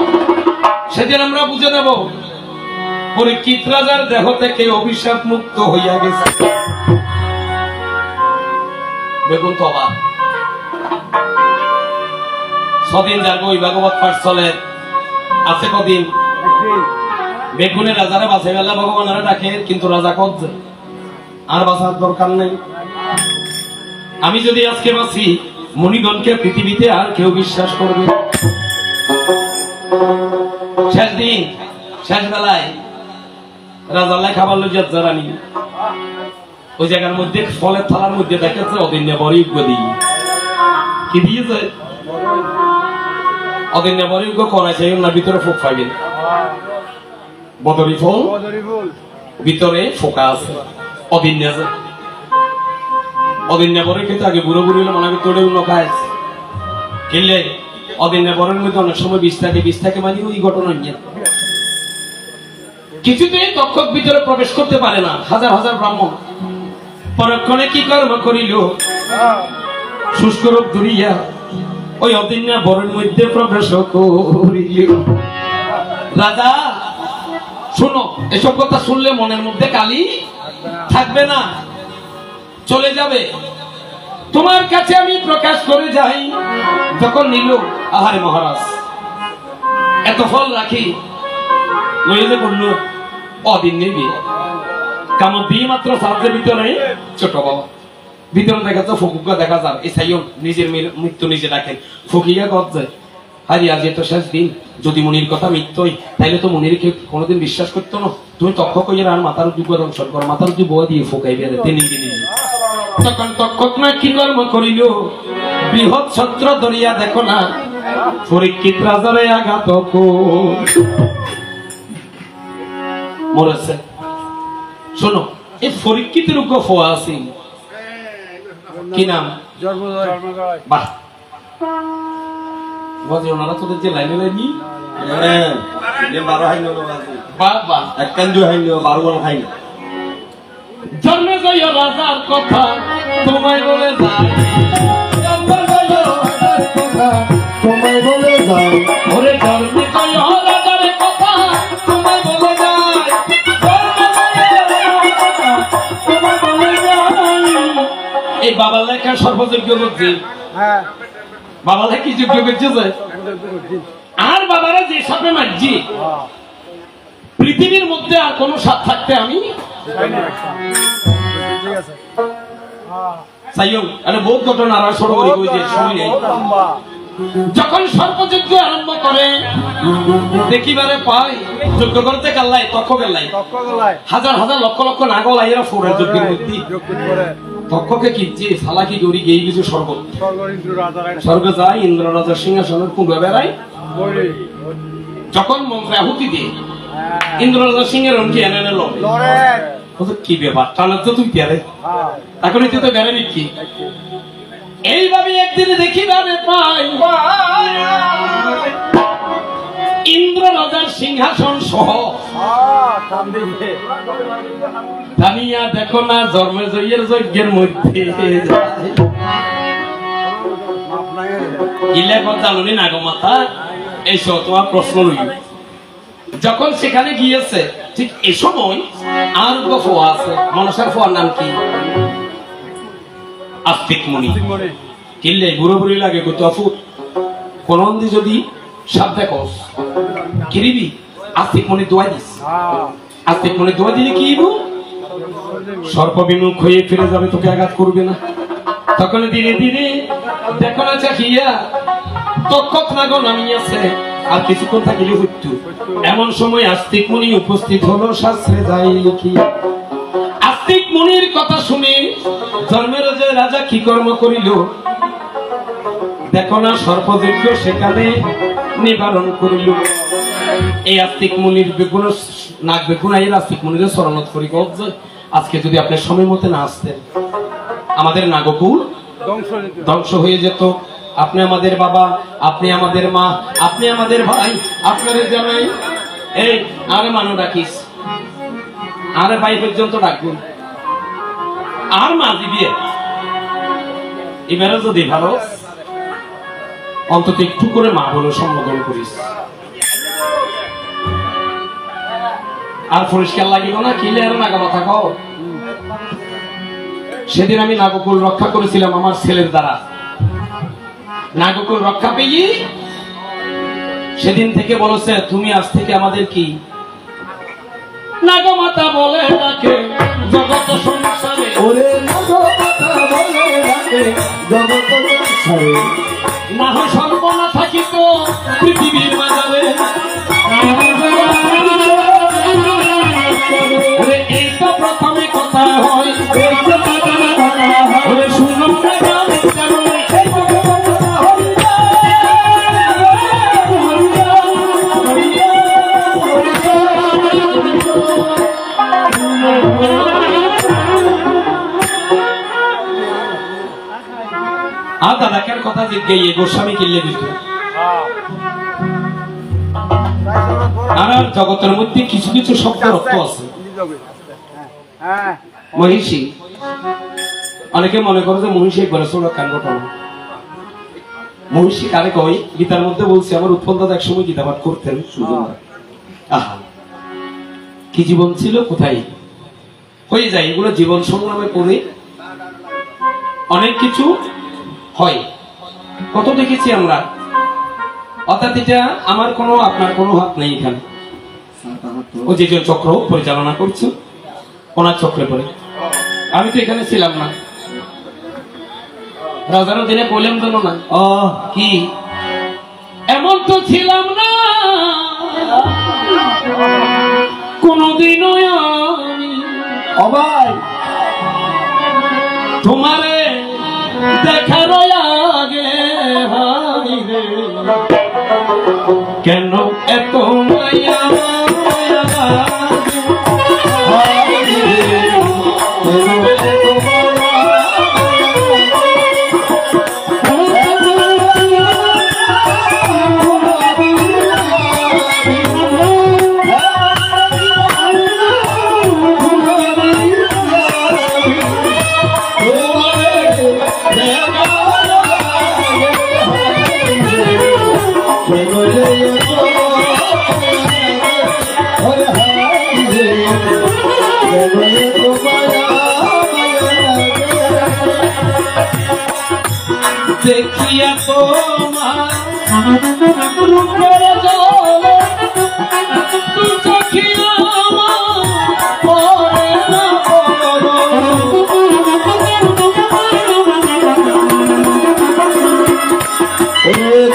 সেদিন আমরা বুঝে নেব পরীক্ষিত রাজার দেহ থেকে অভিশাপ মুক্ত হইয়া গেছে। দেখুন তো অবাক, ছদিন যাবো ওই ভাগবত পাঠ চলে আছে কদিন, বেগুনে রাজারা বাঁচে বেলা ভগবানেরা ডাকে কিন্তু রাজা করছে আর বাঁচার দরকার নেই। আমি যদি আজকে বাঁচি মণিগণকে পৃথিবীতে আর কেউ বিশ্বাস করবে। শেষ দিন শেষ বেলায় রাজাল্লাহ খাবার লইয়া জারানি ওই জায়গার মধ্যে ফলের থালার মধ্যে দেখেছে অদিন্য বরিজ্ঞ দিয়ে কি দিয়েছে, অদিন্য বরিজ্ঞ করাইছে না ভিতরে ফোক পাইবেন, বদরি ফল ভিতরে ফোকা আছে, অদিন্য আছে। অদিন্য বরের ক্ষেত্রে আগে বুড়ো বুড়ি মনে হয় তোড়ে উন্ন খায় কিনলে অদিন্য বরের মধ্যে অনেক সময় বিষ থাকে মানে ওই ঘটনা নিয়ে কিছুতেই তক্ষক ভিতরে প্রবেশ করতে পারে না। হাজার হাজার ব্রাহ্মণ পরক্ষণে কি কর্ম করিল, শুষ্ক রূপ ধরিয়া ওই অদিন্য বরের মধ্যে প্রবেশ করিল। রাজা শোনো, এসব কথা শুনলে মনের মধ্যে কালি থাকবে না, চলে যাবে। তোমার কাছে আমি প্রকাশ করে যাই। যখন নিল, আহারে মহারাজ এত ফল রাখি লইলে বলল অদিন নেবে কামড় দিয়ে মাত্র সাহায্যের ভিতরে ছোট বাবা ভিতরে দেখা যায় ফকুকা দেখা যায় এই সাইও নিজের মৃত্যু নিজে ডাকেন ফকিয়া কত যায়। আরে আজ এত শেষ দিন, যদি মনির কথা মিথ্যই তাইলে তো মনির কেউ কোনোদিন বিশ্বাস করতো না। তুমি তক্ষক হইয়া আর মাথার উদ্যোগ দংশন করো, মাথার উদ্যোগ বয়া দিয়ে ফোকাই বেড়ে নিজে নিজে। তখন তক্ষক না কি কর্ম করিল, বৃহৎ ছত্র ধরিয়া দেখো না পরীক্ষিত রাজারে আঘাত মরেছে। শোনো, এই পরীক্ষিতের উগ্র ফোয়া আছে কি নাম? বাহ, ওনারা তোদের যে লাইনে লাইনি জন্মে জয় রাজার কথা তোমায় বলে যায়, তোমায় বলে যাও, ওরে জন্মে জয় রাজার কথা তোমায় বলে যায়, এই বাবার লেখা সর্বযোগ্য বুদ্ধি। বাবা কি যোগ্য করছে আর বাবারা যে সাপে মারছি পৃথিবীর মধ্যে আর কোন সাপ থাকতে আমি বহুত ঘটনা যখন সর্বযজ্ঞ আরম্ভ করে দেখিবারে পাই যজ্ঞ করতে গাল্লাই তক্ষ গেল্লাই হাজার হাজার লক্ষ লক্ষ নাগল আইরা ফোরের যজ্ঞের মধ্যে তক্ষকে কিনছে সালাকি গৌরী গেই কিছু স্বর্গ স্বর্গ যায় ইন্দ্র রাজার সিংহাসনের কুঁড়ে বেড়ায়। যখন মন্ত্রে আহুতি দিয়ে ইন্দ্র রাজার সিংহের রঙকে এনে এনে লড়ে কি ব্যাপার টানার তো তুই পেয়ারে এখন তুই তো বেড়ে নিচ্ছি। এইভাবে একদিন দেখিবারে পাই ইন্দ্র রাজার সিংহাসন সহ জানিয়া দেখো না জন্মে জয়ের যজ্ঞের মধ্যে ইলে কথা জানি না গো মাতা। এইসব তোমার প্রশ্ন রইল। যখন সেখানে গিয়েছে ঠিক এই সময় আর ফোয়া আছে। মনসার ফোয়ার নাম কি? আস্তিক মুনি। কিনলে বুড়ো বুড়ি লাগে গো তফুত কোন যদি সাপ দেখো কিরিবি আস্তিক মুনি দোয়া দিস। আস্তিক মুনি দোয়া দিলে কি সর্প বিমুখ হয়ে ফিরে যাবে, তোকে আঘাত করবে না। তখন ধীরে ধীরে দেখো না চাহিয়া তক্ষক নাগ নামিয়াছে। আর কিছুক্ষণ থাকিলে হইতো। এমন সময় আস্তিক মুনি উপস্থিত হলো শাস্ত্রে যাই লিখিয়া। আস্তিক মুনির কথা শুনে ধর্মেরাজের রাজা কি কর্ম করিল দেখো না সর্পযজ্ঞ সেখানে নিবারণ করিল। এই আস্তিক মুনির বেগুন নাক বেগুন এই আস্তিক মুনির শরণত করি আজকে যদি আপনি সময় মতে না আসতেন আমাদের নাগকুল ধ্বংস হয়ে যেত। আপনি আমাদের বাবা, আপনি আমাদের মা, আপনি আমাদের ভাই, আপনার জামাই। এই আরে মানু ডাকিস, আরে ভাই পর্যন্ত ডাকবেন, আর মা দিবি। এবারে যদি ভালো অন্তত একটু করে মা বলে সম্বোধন করিস। আর পরিষ্কার লাগিব না কিলে আর নাগা মাথা খাও। সেদিন আমি নাগকুল রক্ষা করেছিলাম আমার ছেলের দ্বারা। নাগকুল রক্ষা পেয়ে সেদিন থেকে বলেছে তুমি আজ থেকে আমাদের কি নাগমাতা বলে ডাকে জগৎ সংসারে। ওরে নাগমাতা বলে ডাকে জগৎ সংসারে। না হয় সর্বনা থাকিত পৃথিবীর মাঝারে। এই তো প্রথমে কথা হয় শুনো আর দাদাকের কথা জিজ্ঞাসা গোস্বামী কিনলে দিত। আর জগতের মধ্যে কিছু কিছু শব্দ অর্থ আছে। মহিষী অনেকে মনে করে যে মহিষী একবারে ছোট কান ঘটনা। মহিষী কারে কয় গীতার মধ্যে বলছে আমার উৎপল দাদা এক সময় গীতা পাঠ করতেন। আহা কি জীবন ছিল কোথায় হয়ে যায়। এগুলো জীবন সংগ্রামে পড়ে অনেক কিছু হয়। কত দেখেছি আমরা। অর্থাৎ এটা আমার কোনো আপনার কোনো হাত নেই। এখানে ও যে চক্র পরিচালনা করছে ওনার চক্রে পড়ে। আমি তো এখানে ছিলাম না। রাজারও দিনে বললাম তো না কি এমন তো ছিলাম না কোনদিনও আমি অবাই তোমারে দেখার আগে হাই রে কেন এত মায়া দেখিয়া তোমার রূপের জলে চোখিয়া আমার পড়ে না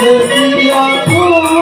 দেখিয়া তোমার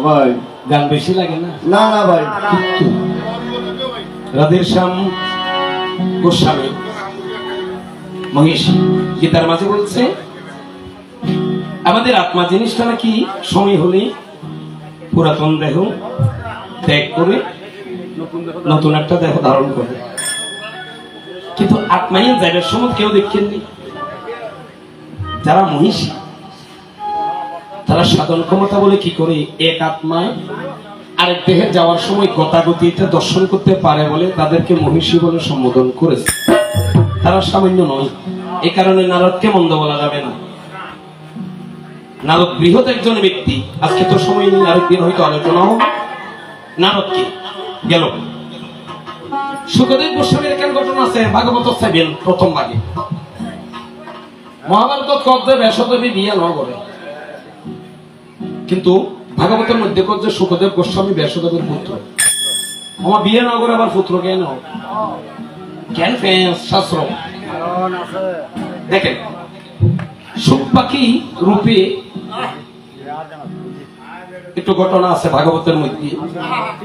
ভাই গান বেশি লাগে না? না না ভাই রাধেশ্যাম গোস্বামী মহিষ গীতার মাঝে বলছে আমাদের আত্মা জিনিসটা নাকি সময় হলে পুরাতন দেহ ত্যাগ করে নতুন একটা দেহ ধারণ করে, কিন্তু আত্মাইয়া যাইবার সময় কেউ দেখেননি। যারা মহিষ তারা সাধন ক্ষমতা বলে কি করে এক আত্মা আরেক দেহে যাওয়ার সময় গতাগতিটা দর্শন করতে পারে বলে তাদেরকে মহিষী বলে সম্বোধন করেছে। তারা সামান্য নয়, এ কারণে নারদকে মন্দ বলা যাবে না। নারদ বৃহৎ একজন ব্যক্তি। আজকে তো সময় নেই, আরেকদিন হয়তো আলোচনা হোক। নারদ কি গেল। সুখদেব গোস্বামীর কেন ঘটনা আছে ভাগবত 7 প্রথম ভাগে। মহাভারত কদ্দে ব্যাসদেবী বিয়ে ন করে, কিন্তু ভাগবতের মধ্যে কদ্দে সুখদেব গোস্বামী ব্যাসদেবের পুত্র। আমার বিয়ে না করে আবার পুত্র কেন জ্ঞান শাস্ত্র দেখেন। সুখ পাখি রূপে একটু ঘটনা আছে ভাগবতের মধ্যে,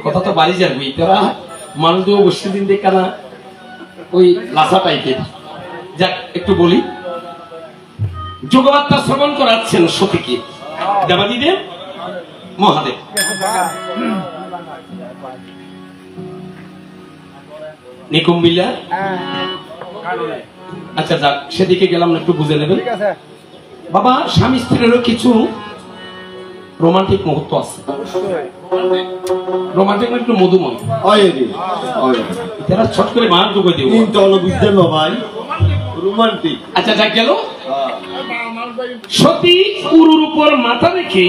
কথা তো বাড়ি যাবে তারা মানুষ বসে দিন দেখে না ওই লাসা টাইপের। যাক একটু বলি, যোগবার্তা শ্রবণ করাচ্ছেন সতীকে দেবাদিদেব মহাদেব। নিকুম্বিলা আচ্ছা যাক সেদিকে গেলাম না, একটু বুঝে নেবেন বাবা। স্বামী স্ত্রীরও কিছু রোমান্টিক মুহূর্ত আছে, রোমান্টিক একটু মধুময়। তারা ছট করে মার ঢুকে দিব ভাই রোমান্টিক। আচ্ছা যাক গেল। সতী উরুর উপর মাথা রেখে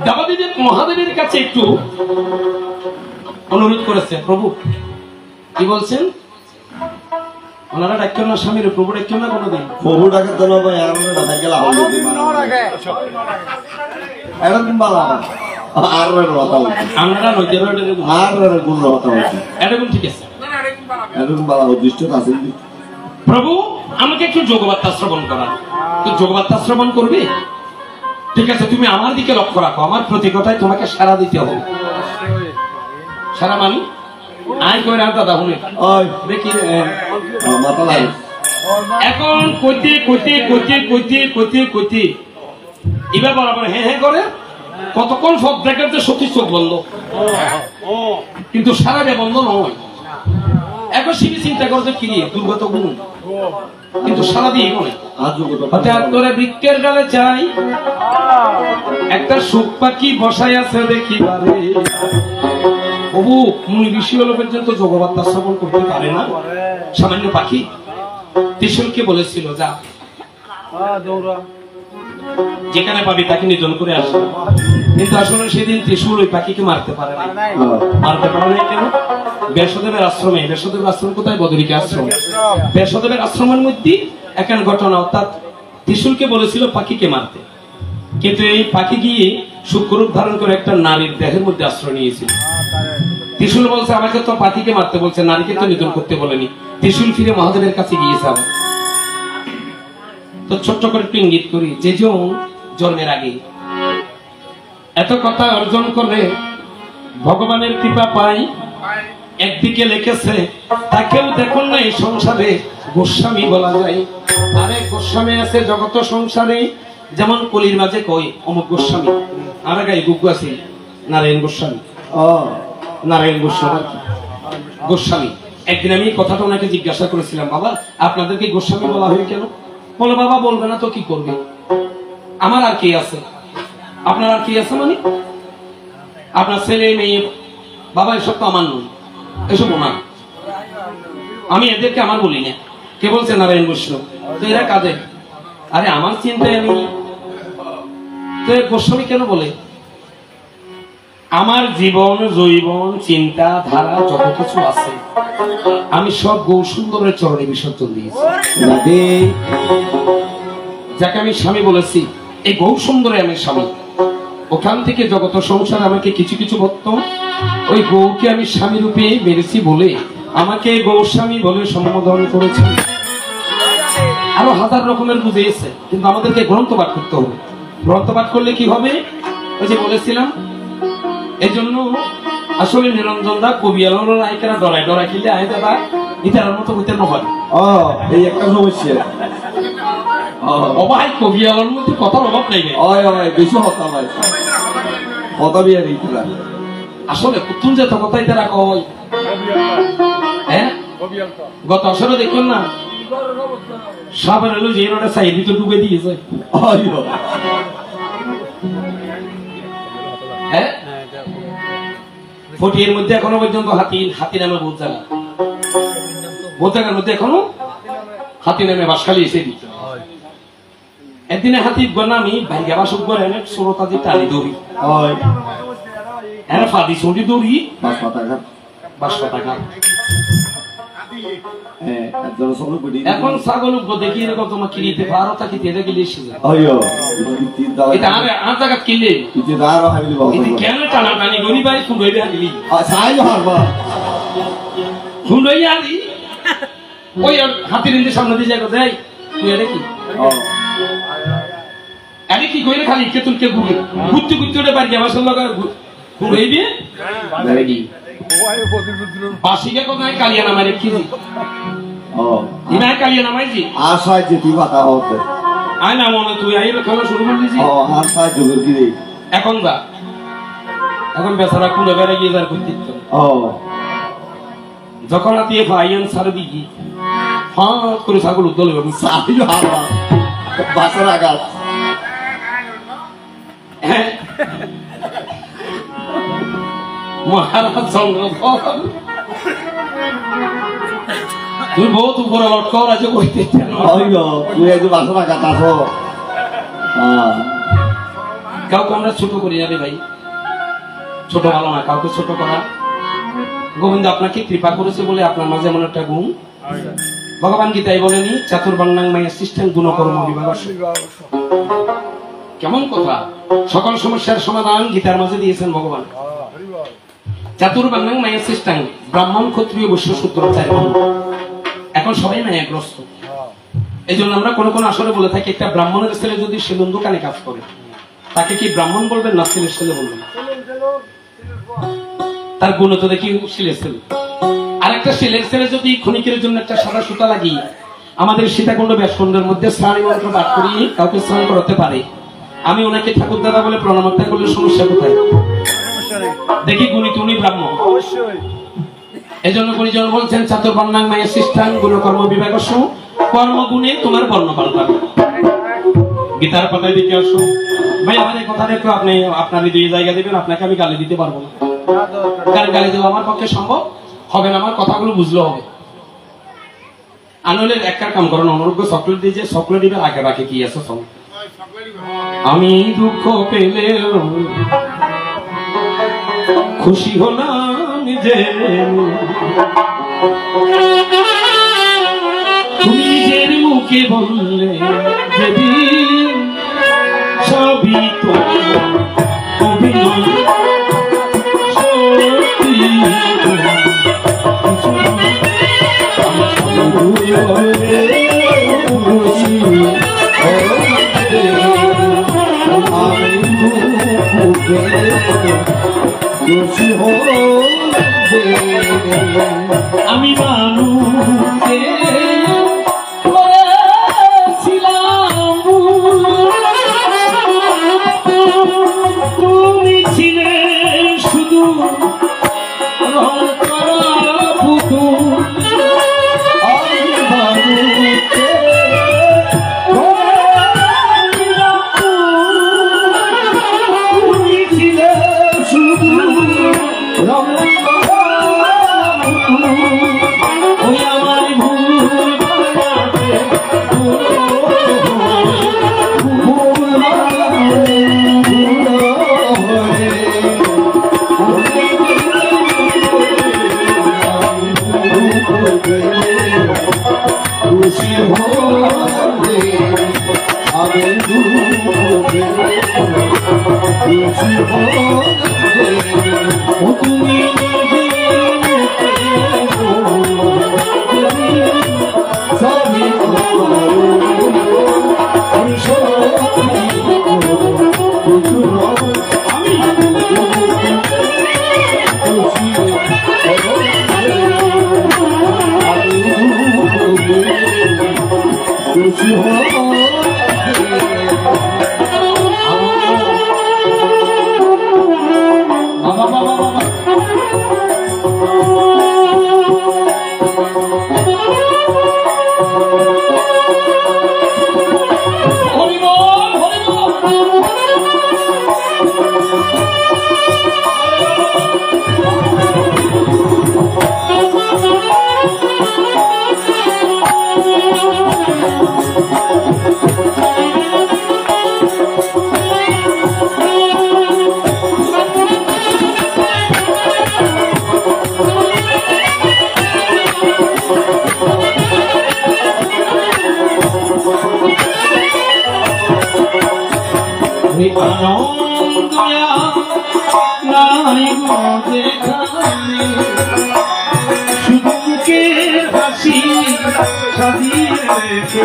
দেবাদিদেব মহাদেবের কাছে একটু অনুরোধ করেছে, প্রভু কি বলছেন? ওনারা ডাক্তার না স্বামীর প্রভু ডাক্তার না কোনোদিন প্রভু ডাকে তো না ভাই, এরকম বালা আর কথা বলছি আমরা নদীর আর গুণ কথা বলছি এরকম ঠিক আছে, এরকম বালা উদ্দিষ্ট আছে। প্রভু আমাকে একটু যোগবার্তা শ্রবণ করা। তো যোগবার্তা শ্রবণ করবে, ঠিক আছে, তুমি আমার দিকে লক্ষ্য রাখো, আমার প্রতি কথায় তোমাকে সাড়া দিতে হবে। সারা মানি আয় করে আর দাদা শুনে দেখি মাথা লাগে। এখন কইতে কইতে কইতে কইতে কইতে কইতে এবার বরাবর হ্যাঁ হ্যাঁ করে কতক্ষণ সব দেখার যে সত্যি চোখ বন্ধ, কিন্তু সারা যে বন্ধ নয়। এখন সিবি চিন্তা করছে কি দুর্গত গুণ, কিন্তু সারা দিয়ে মনে হঠাৎ করে বৃক্ষের গালে চাই একটা সুখ পাখি বসাই আছে দেখি প্রভু মুনি ঋষি হলো পর্যন্ত যোগবার্তা শ্রবণ করতে পারে না সামান্য পাখি। ত্রিশূলকে বলেছিল যা যেখানে পাবি তাকে নিধন করে আসে, কিন্তু আসলে সেদিন ত্রিশূল ওই পাখিকে মারতে পারে না। মারতে পারে না কেন? ব্যাসদেবের আশ্রমে, ব্যাসদেবের আশ্রম কোথায়? বদরিকা আশ্রম। ব্যাসদেবের আশ্রমের মধ্যে এখানে ঘটনা, অর্থাৎ ত্রিশূলকে বলেছিল পাখিকে মারতে, কিন্তু এই পাখি গিয়ে শুক্ররূপ ধারণ করে একটা নারীর দেহের মধ্যে আশ্রয় নিয়েছিল। ত্রিশূল বলছে আমাকে তো পাখিকে মারতে বলছে, নারীকে তো নিধন করতে বলেনি। ত্রিশূল ফিরে মহাদেবের কাছে গিয়েছে। তো ছোট্ট করে একটু ইঙ্গিত করি, যে জন্মের আগে এত কথা অর্জন করে ভগবানের কৃপা পাই, একদিকে লিখেছে তাকেও দেখুন না এই সংসারে গোস্বামী বলা যায়। আরেক গোস্বামী আছে জগত সংসারে, যেমন কলির মাঝে কই অমুক গোস্বামী, আর গাই গুগু আছে নারায়ণ গোস্বামী। নারায়ণ গোস্বামী গোস্বামী একদিন আমি কথাটা ওনাকে জিজ্ঞাসা করেছিলাম, বাবা আপনাদেরকে গোস্বামী বলা হয় কেন? বলে বাবা বলবে না তো কি করবে, আমার আর কি আছে? আপনার আর কি আছে মানে? আপনার ছেলে মেয়ে, বাবা এসব তো আমার নয়, এসব ওনার। আমি এদেরকে আমার বলি না। কে বলছে? নারায়ণ বৈষ্ণব। তো এরা কাদের? আরে আমার চিন্তায় আমি তো গোস্বামী কেন বলে? আমার জীবন জৈবন চিন্তা ধারা যত কিছু আছে আমি সব গৌসুন্দরের চরণে বিসর্জন দিয়েছি। যাকে আমি স্বামী বলেছি, এই গৌসুন্দরে আমি স্বামী। ওখান থেকে জগত সংসার আমাকে কিছু কিছু ভক্ত ওই গৌকে আমি স্বামী রূপে মেরেছি বলে আমাকে গৌস্বামী বলে সম্বোধন করেছে। আরো হাজার রকমের বুঝিয়েছে, কিন্তু আমাদেরকে গ্রন্থ পাঠ করতে হবে। গ্রন্থ পাঠ করলে কি হবে? ওই যে বলেছিলাম এই জন্য আসলে নিরঞ্জন দা কবি আলোর নায়িকারা ডরাই খেলে আয় দাদা ইতার মতো হইতে নয়। এই একটা সমস্যা। অবাই কবি আলোর মধ্যে কথার অভাব নেই। বেশি হতা ভাই কথা বিয়ে দিতে আসলে কুতুন যে তো কথাই তারা কয় হ্যাঁ গত আসরে দেখুন না সাবার এলো যে রোডে সাইড ভিতর ডুবে দিয়েছে। হ্যাঁ ফটির মধ্যে এখনো পর্যন্ত হাতি নামে বোধ জায়গা বোধ জায়গার মধ্যে এখনো হাতি নামে বাস খালি এসে দিচ্ছে। একদিনে হাতি নামি ভাইগা বাসক করে এনে ষোলোটা দিয়ে টানি দৌড়ি এনে ফাদি চড়ি দৌড়ি 500 টাকা। এখন ছাগল দেখি এরকম তোমার কিনিতে পারো তাকে তেলে গেলে এটা আর জায়গা কিনলে কেন টানা টানি গনি বাড়ি ফুন্ডই হাঁটিলি ফুন্ডই আলি ওই হাতির ইন্দের সামনে দিয়ে যাই দেয় তুই এটা কি আরে কি কইলে খালি কে তুলকে ঘুরে ঘুরতে ঘুরতে ওটা বাড়ি যাবার সঙ্গে ঘুরেই দিয়ে বাসিকে কোথায় কালিয়া নামারে কি ইমায় কালিয়া নামাইছি আর সাহায্য তুই কথা হতে আয় না মনে তুই আইলে খেলা শুরু করে দিয়েছি। আর সাহায্য করবি রে এখন বেচারা কুলে বেড়ে গিয়ে যার করতে যখন দিয়ে ভাইয়ান সার দিকি ফাঁক করে ছাগল উদ্দল বাসার আঘাত মহারাজ চন্দ্রধর তুই বহুত উপরে লটকর আছে কইতে তুই এই যে বাসার আঘাত আছো কাউকে আমরা ছোট করি না রে ভাই, ছোট ভালো না কাউকে ছোট করা। গোবিন্দ আপনাকে কৃপা করেছে বলে আপনার মাঝে এমন একটা গুণ। ভগবান গীতায় বলেনি চাতুর্বর্ণাং মায়া সিস্টেম গুণকর্ম বিভাগ। কেমন কথা, সকল সমস্যার সমাধান গীতার মাঝে দিয়েছেন ভগবান। চাতুর্বর্ণাং মায়া সিস্টেম ব্রাহ্মণ ক্ষত্রিয় বৈশ্য শূদ্র 4 বর্ণ। এখন সবাই মায়াগ্রস্ত। এই জন্য আমরা কোন কোন আসরে বলে থাকি একটা ব্রাহ্মণের ছেলে যদি সেলুন দোকানে কাজ করে তাকে কি ব্রাহ্মণ বলবেন না ছেলের ছেলে বলবেন? তার গুণ তো দেখি ছেলের ছেলে। আর একটা ছেলের ছেলে যদি ক্ষণিকের জন্য একটা সাদা সুতা লাগিয়ে আমাদের সীতাকুণ্ড ব্যাসকুণ্ডের মধ্যে স্নান মন্ত্র পাঠ করিয়ে কাউকে স্নান করাতে পারে, আমি ওনাকে ঠাকুর দাদা বলে প্রণামাত্তা করলে সমস্যা কোথায়? দেখি গুণী তুমি ব্রাহ্মণ। এই জন্য গুণীজন বলছেন চাতুর্বর্ণাং মায়া সিস্টাং গুণকর্ম বিভাগস্য, কর্মগুণে তোমার বর্ণ পাল্টাবে। গীতার কথায় দিকে আসো ভাই, আমার এই কথাটা একটু আপনি আপনার হৃদয়ে জায়গা দেবেন। আপনাকে আমি গালি দিতে পারবো না, কারণ গালি দেওয়া আমার পক্ষে সম্ভব হবে না, আমার কথাগুলো বুঝলে হবে। আনলে একটা কাম করেন, অনুরোগ্য চকলেট দিয়ে যে চকলেট দিবে আগে রাখে কি আছে সব। আমি দুঃখ পেলে খুশি হলাম যে তুমি নিজের মুখে বললে যেদিন সবই তো অভিনয় সত্যি আমি মানুষকে তুমি ছিলে শুধু রং করা পুতুল, তুমি ছিলে শুধু রং ওই আমার ভুল খুশি হলে আমি খুশি হলে তুমি আমি আনন্দয়া নাই গো যেখানে শুধু মুখের হাসি সাজিয়ে রেখে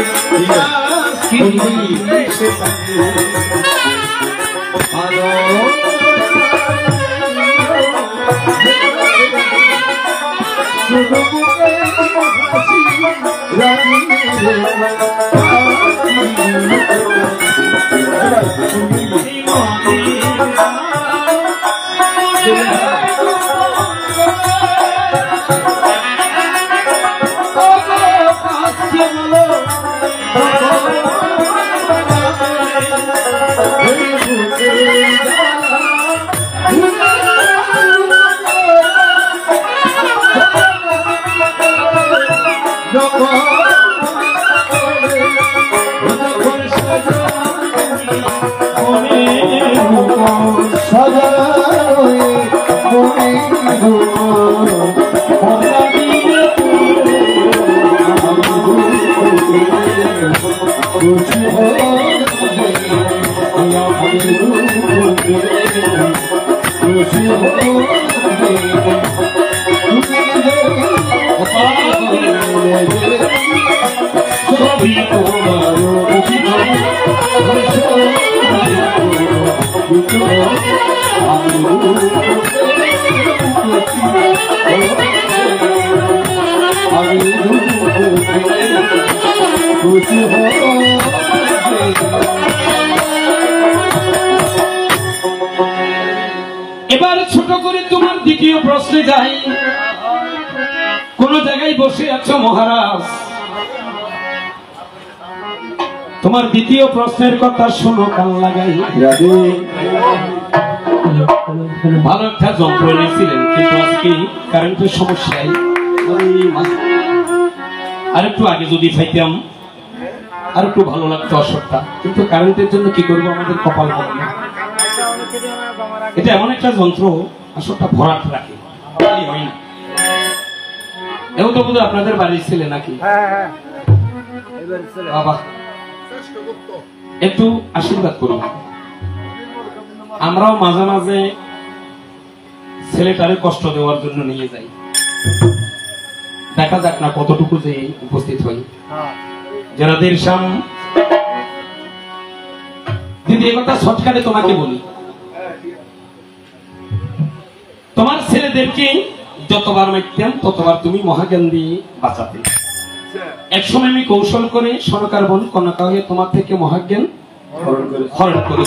এবার ছোট করে তোমার দ্বিতীয় প্রশ্নে যাই। কোন জায়গায় বসে আছো মহারাজ, তোমার দ্বিতীয় প্রশ্নের কথা শোনো কান লাগাই। ভালো একটা যন্ত্র এনেছিলেন, কিন্তু আজকে কারেন্টের সমস্যায় আর একটু আগে যদি পাইতাম আর একটু ভালো লাগতো আসরটা, কিন্তু কারেন্টের জন্য কি করবো, আমাদের কপাল হবে না। এটা এমন একটা যন্ত্র আসরটা ভরাট রাখে, হয় না। এমন তো বোধহয় আপনাদের বাড়ির ছেলে নাকি? বাবা একটু আশীর্বাদ করুন। আমরাও মাঝে মাঝে ছেলেটারে কষ্ট দেওয়ার জন্য নিয়ে যাই, দেখা যাক না কতটুকু যে উপস্থিত হই। যারা দেরসাম দিদি কথা শর্টকাটে তোমাকে বলি, তোমার ছেলেদেরকে যতবার মারতাম ততবার তুমি মহাজ্ঞান দিয়ে বাঁচাতে। একসময় আমি কৌশল করে সরকার বন কনকা হয়ে তোমার থেকে মহাজ্ঞান হরণ করে।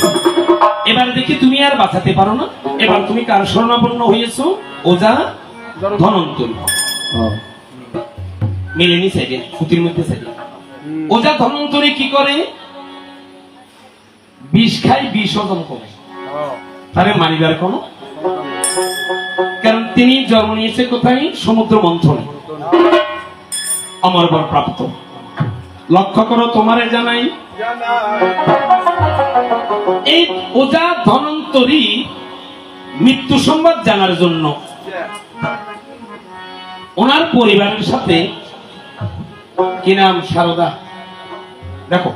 এবার দেখি তুমি আর বাঁচাতে পারো না। এবার তুমি কার শরণাপন্ন হয়েছো? ওজা ধনন্তরী। মিলেনি সাইডে, সুতির মধ্যে সাইডে। ওজা ধনন্তরী কি করে? বিষ খায়, বিষ হজম করে, তারে মারিবার কোনো, কারণ তিনি জন্ম নিয়েছে কোথায়? সমুদ্র মন্থনে, অমরবর প্রাপ্ত। লক্ষ্য করো, তোমারে জানাই এই ওজা ধনন্তরী মৃত্যু সংবাদ জানার জন্য ওনার পরিবারের সাথে, কি নাম, সারদা, দেখো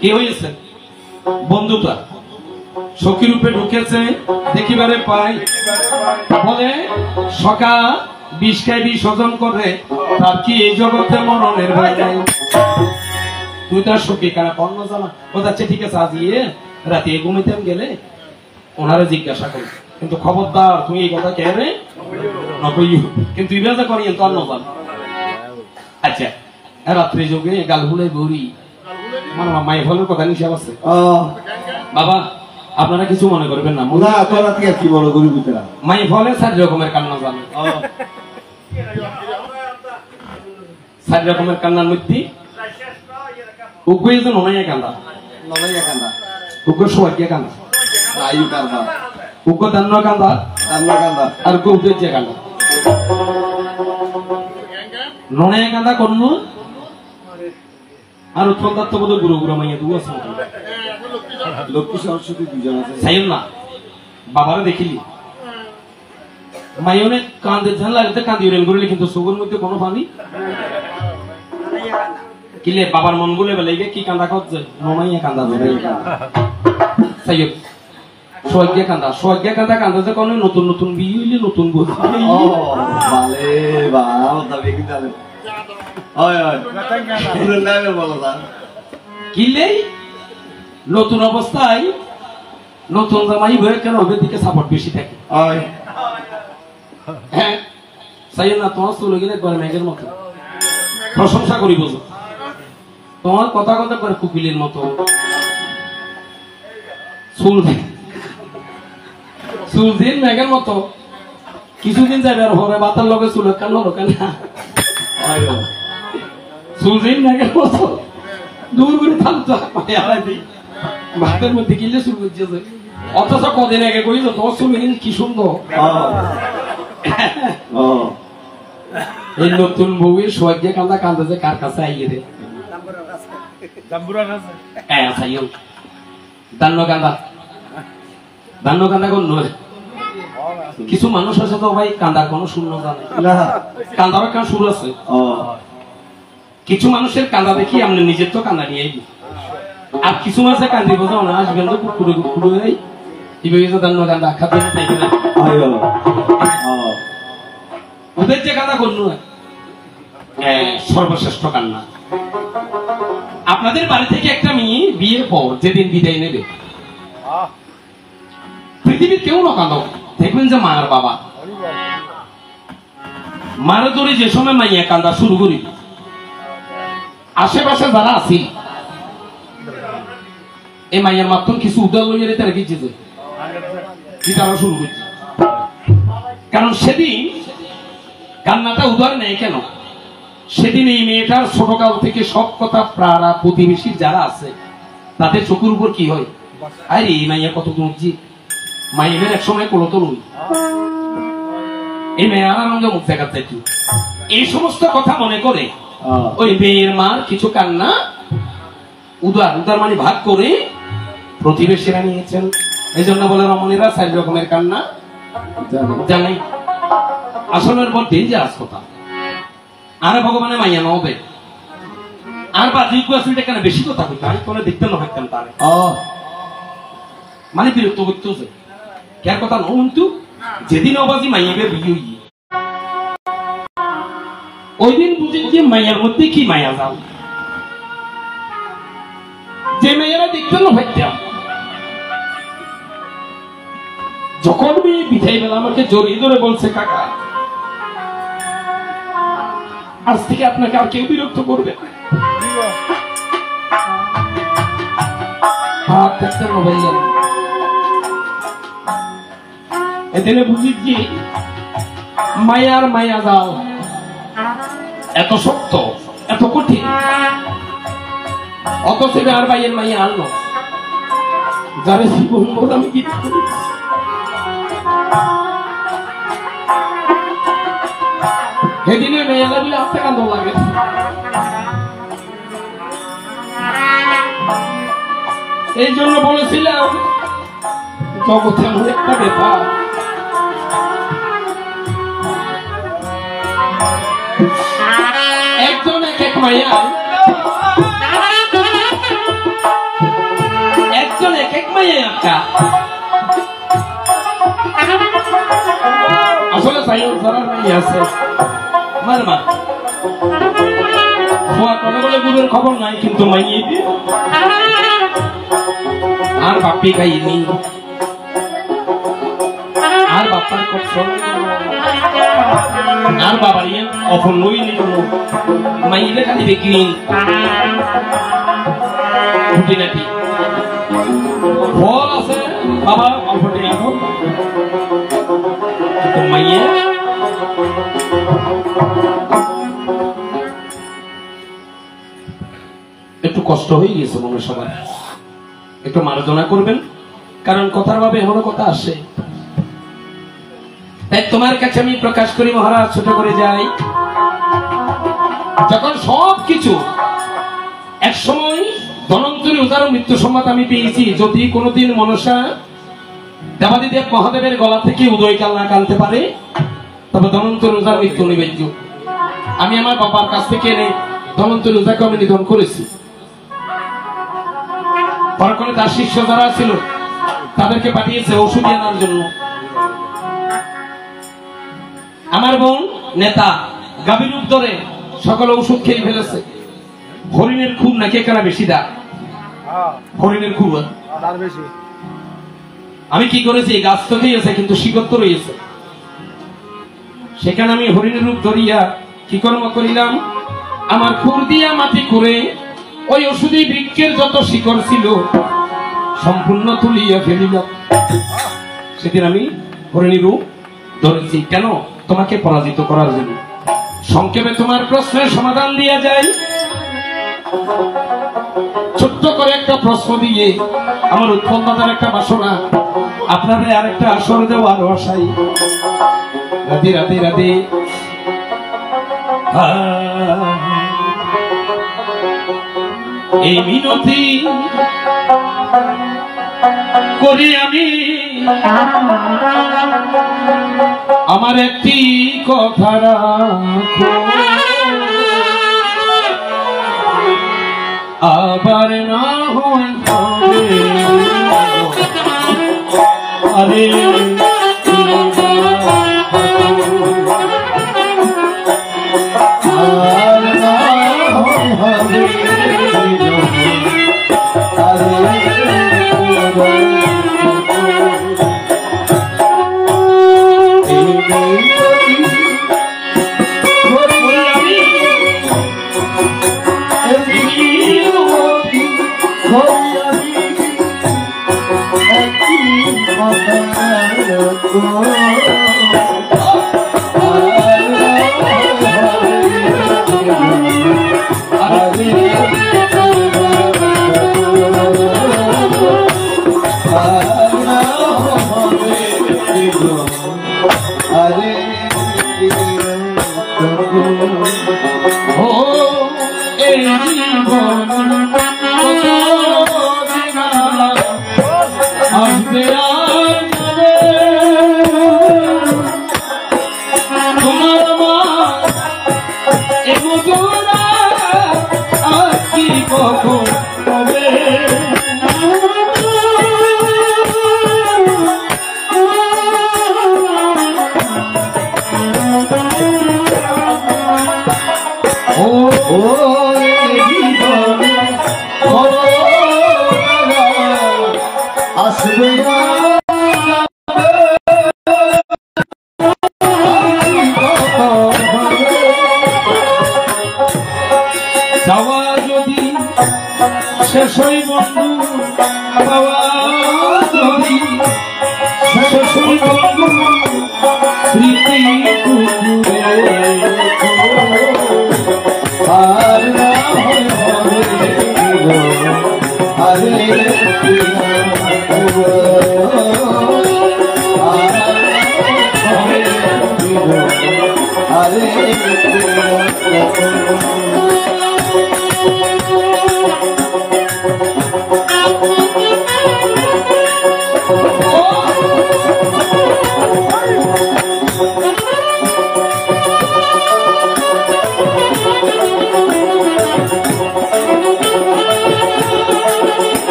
কি হয়েছে, বন্ধুটা সখী রূপে ঢুকেছে, দেখিবারে পাই, বলে সখা বিষ খায়, বিষ হজম করে, তার কি এই জগতে মরণের ভয় নাই? তুই তার সখী কারা কর্ণ জানা? ও যাচ্ছে, ঠিক আছে, আজ রাতে ঘুমিতে গেলে ওনারা জিজ্ঞাসা করি, কিন্তু খবরদার তুমি এই কথা কে রে নকইও, কিন্তু ইবাদা করি তো আর নজান। আচ্ছা, রাত্রে যোগে গাল ভুলে গড়ি আমার মাই ফলের কথা নিষেধ আছে। বাবা আপনারা কিছু মনে করবেন না, কি বলো গরিবরা মাই ফলে 4 রকমের কান্না জানে। 4 রকমের কান্নার মধ্যে উগ্র ননাইয়া কান্দা, ননাইয়া কান্দা, উগ্র সোয়াকিয়া কান্দা, আয়ু কান্দা, উগ্র দান্ন কান্দা, দান্ন কান্দা, আর গৌদের কান্দা। ননাইয়া কান্দা করলো আর উৎপল দত্ত বোধ গুরু গুরু মাইয়া দু আছে, লক্ষ্মী সরস্বতী দুজন আছে। সাইল না বাবারা দেখিলি মাইনে কান্দে ঝাল লাগতে কান্দি উড়েন করলে, কিন্তু চোখের মধ্যে কোনো পানি কিলে বাবার মন বলে বেলাইবে কি কান্দা করছে, নমাইয়া কান্দা ধরে সাইয়দ সোহাগিয়া কান্দা যে কোন নতুন নতুন বিয়ে হইলে নতুন বউ ও ভালে বাবা তবে কি জানো ওই ওই পুরো নামে বলো না কিলেই নতুন অবস্থায় নতুন জামাই হয়ে কেন ওদের দিকে সাপোর্ট বেশি থাকে ওই হ্যাঁ সাইয়দ না তোমার চলে গেলে একবার মেঘের মতো প্রশংসা করি বুঝো তোমার কথা কথা করে কুকিলের মতো চুলদিন মেঘের মতো কিছুদিন যাবে আর হরে বাতার লগে চুল কান কেন চুলদিন মেঘের মতো দূর করে থাকতো ভাতের মধ্যে কিনলে চুল করছে অথচ কদিন আগে করি তো তোমার চুল কি সুন্দর এই নতুন বউয়ের সোহাগ কান্দা কান্দা কার কাছে আইয়ে রে কিছু মানুষ আছে তো ভাই কান্দার কোনো শূন্য জানে কান্দার কান সুর আছে কিছু মানুষের কান্দা দেখি আপনি নিজের তো কান্দা নিয়ে আইবি আর কিছু মাসে কান্দি বোঝাও না আসবেন তো কুকুরে কুকুরে কান্দা খাতে ওদের যে কান্না করলো সর্বশ্রেষ্ঠ কান্না আপনাদের বাড়ি থেকে একটা মেয়ে বিয়ের পর যেদিন বিদায় নেবে পৃথিবীর কেউ না কাঁদো দেখবেন যে মার বাবা মার ধরে যে সময় মাইয়া কান্দা শুরু করি আশেপাশে যারা আছি এই মাইয়ার মাধ্যম কিছু উদার লইয়ে তারা কি যেতে তারা শুরু করছে কারণ সেদিন কান্নাটা উদার নেই কেন সেদিন এই মেয়েটার ছোটকাল থেকে সব কথা প্রাড়া প্রতিবেশী যারা আছে তাদের চোখের উপর কি হয় আরে এই মাইয়া কত গুঁজি মাইয়ের এক সময় কোলো তো নই এই মেয়ে আনন্দ মুখ দেখাতে কি এই সমস্ত কথা মনে করে ওই মেয়ের মার কিছু কান্না উদার উদার মানে ভাগ করে প্রতিবেশীরা নিয়েছেন এই জন্য বলে রমণীরা 4 রকমের কান্না জানাই আসলের পর ডেঞ্জারাস কথা আর ভগবানের মাইয়া নবে আর বাদ আসলে কেন বেশি কথা হইতো আমি কোনো দেখতে না হইতাম তার মানে বিরক্ত করতে কেয়ার কথা ন কিন্তু যেদিন অবাজি মাইয়াবে বিয়ে ওই দিন বুঝে যে মাইয়ার মধ্যে কি মায়া যাও যে মেয়েরা দেখতে না হইতাম যখন মেয়ে বিদায় বেলা আমাকে জড়িয়ে ধরে বলছে কাকা আজ থেকে আপনাকে আর কেউ বিরক্ত করবে এদিনে বুঝিছি মায়ার মায়া যাও এত শক্ত এত কঠিন অত ছেলে আর ভাইয়ের মাইয়া আনলো যারা জীবন আমি কি সেদিনে মেয়েরা বলে আসতে কান্দ লাগে এই জন্য বলেছিলাম জগতে এমন একটা ব্যাপার একজন এক এক মাইয়া একজন এক এক মাইয়া একটা আসলে সাইয়দ ধরার মাইয়া আছে মারমা বলে গুরুর খবর নাই কিন্তু মাইয়ে আর বাপি খাইনি আর বাপার কষ্ট আর বাবার অফর নই মাইলে খালি বিক্রি খুঁটিনাটি ফল আছে বাবা অফরটি আনো মাইয়ে একটু কষ্ট হয়ে গিয়েছে মনে সবার একটু মার্জনা করবেন কারণ কথার ভাবে এমনও কথা আসে তাই তোমার কাছে আমি প্রকাশ করি মহারাজ ছোট করে যাই যখন সবকিছু এক সময় ধনন্তরী উদার মৃত্যু সংবাদ আমি পেয়েছি যদি কোনোদিন মনসা দেবাদিদেব মহাদেবের গলা থেকে উদয়কাল না কানতে পারে তবে ধনন্তরী উদার মৃত্যু নিবেদ্য আমি আমার বাবার কাছ থেকে এনে ধনন্তরী উদাকে আমি নিধন করেছি পরক্ষণে তার শিষ্য যারা ছিল তাদেরকে পাঠিয়েছে ওষুধ আনার জন্য। আমার বোন নেতা গাভীর রূপ ধরে সকল ঔষধ খেয়ে ফেলেছে। হরিণের খুব নাকি এখানে বেশি দাম, হরিণের খুব বেশি। আমি কি করেছি, গাছ তো খেয়েছে কিন্তু শিকড় তো রয়েছে। সেখানে আমি হরিণের রূপ ধরিয়া কি কর্ম করিলাম, আমার খুর দিয়া মাটি করে ওই ওষুধি বৃক্ষের যত শিকড় ছিল সম্পূর্ণ তুলিয়া ফেলিলাম। সেদিন আমি হরিণের রূপ ধরেছি কেন, তোমাকে পরাজিত করার জন্য। সংক্ষেপে তোমার প্রশ্নের সমাধান দিয়া যায়, ছোট্ট করে একটা প্রশ্ন দিয়ে আমার উৎপন্নতার একটা বাসনা, আপনাদের আরেকটা আসর দেওয়ার আশাই। রাধে রাধে রাধে। এই মিনতি করি আমি, আমার একটি কথা রাখো, আবার না হয় আরে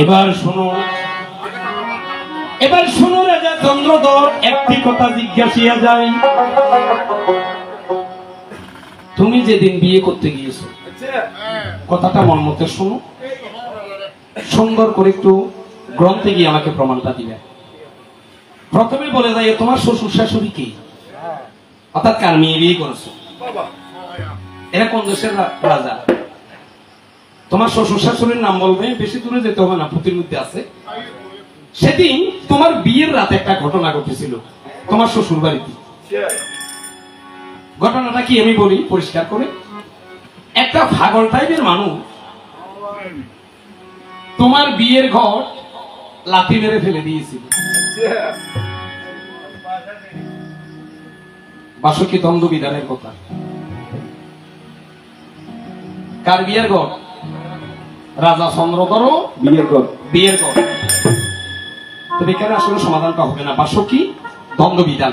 এবার শোনো রাজা চন্দ্রধর, একটি কথা জিজ্ঞাসিয়া যায়। তুমি যেদিন বিয়ে করতে গিয়েছো, কথাটা মন মতে শোনো, সুন্দর করে একটু গ্রন্থে গিয়ে আমাকে প্রমাণটা দিবে। প্রথমে বলে যায় তোমার শ্বশুর শাশুড়ি কি, অর্থাৎ কার মেয়ে বিয়ে করেছো, এরা কোন দেশের রাজা। তোমার শ্বশুর শাশুড়ির নাম বলবে, বেশি দূরে যেতে হবে না, পুঁথির মধ্যে আছে। সেদিন তোমার বিয়ের রাতে একটা ঘটনা ঘটেছিল তোমার শ্বশুর বাড়িতে। ঘটনাটা কি আমি বলি পরিষ্কার করে। একটা পাগল টাইপের মানুষ তোমার বিয়ের ঘর লাথি মেরে ফেলে দিয়েছিল। বাসকি দ্বন্দ্ব বিধানের কথা। কার বিয়ের ঘর? রাজা চন্দ্রধর বিয়ের ঘর। তবে এখানে আসলে সমাধানটা হবে না, বাসকি দ্বন্দ্ব বিধান।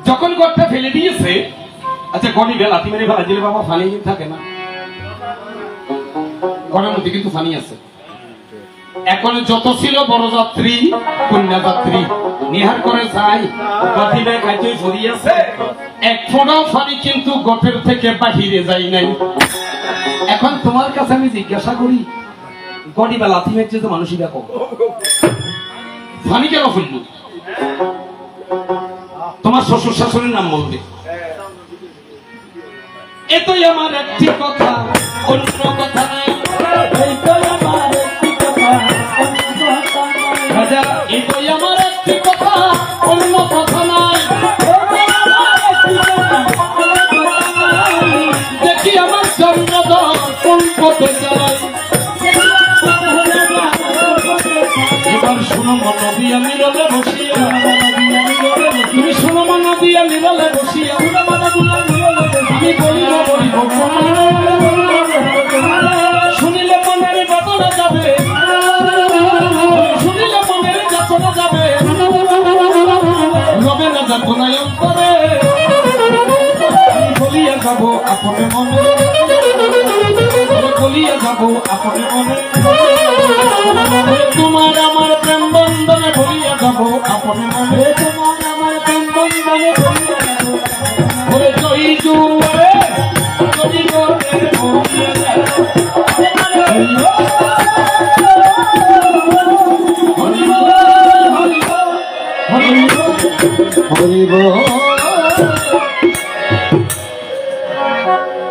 যখন ঘরটা ফেলে দিয়েছে, আচ্ছা গনি বেলা তিমারি ফেলা দিলে বাবা ফানি কিন্তু থাকে না, ঘরের মধ্যে কিন্তু ফানি আছে। এখন যত ছিল বড় যাত্রী কন্যা যাত্রী নিহার করে যাই বাতিলে খাইতে সরিয়েছে, এক ফোঁটাও ফানি কিন্তু গটের থেকে বাহিরে যাই নাই। এখন তোমার কাছে আমি জিজ্ঞাসা করি, গড়ি বা লাথি মেরেছে তো মানুষই দেখো ফানি কেন ফুলল? তোমার শ্বশুর শাশুড়ির নাম বলবে। এতই আমার একটি কথা, অন্য কথা নাই। রাজা এতই আমার একটি কথা, অন্য কথা নাই। দেখি আমার জন্মদল কোন পথে চালাই। এবার শোনো মনবী আমি রলে বসিয়া, তুমি শোনো মনবী আমি রলে বসিয়া, আমি বলিব বলিব শুনিলে মনের বাদলা যাবে, শুনিলে মনের যাতনা যাবে, রবে না যাতনায় অন্তরে। আমি বলিয়া যাব আপনে মনে, বলিয়া যাব আপনে মনে, তোমার আমার প্রেম বন্ধনে বলিয়া যাব আপনে মনে, তোমার আমার প্রেম বন্ধনে বলিয়া যাব। ওরে জয় জুয়ারে জয় গোরে বলিয়া যাব।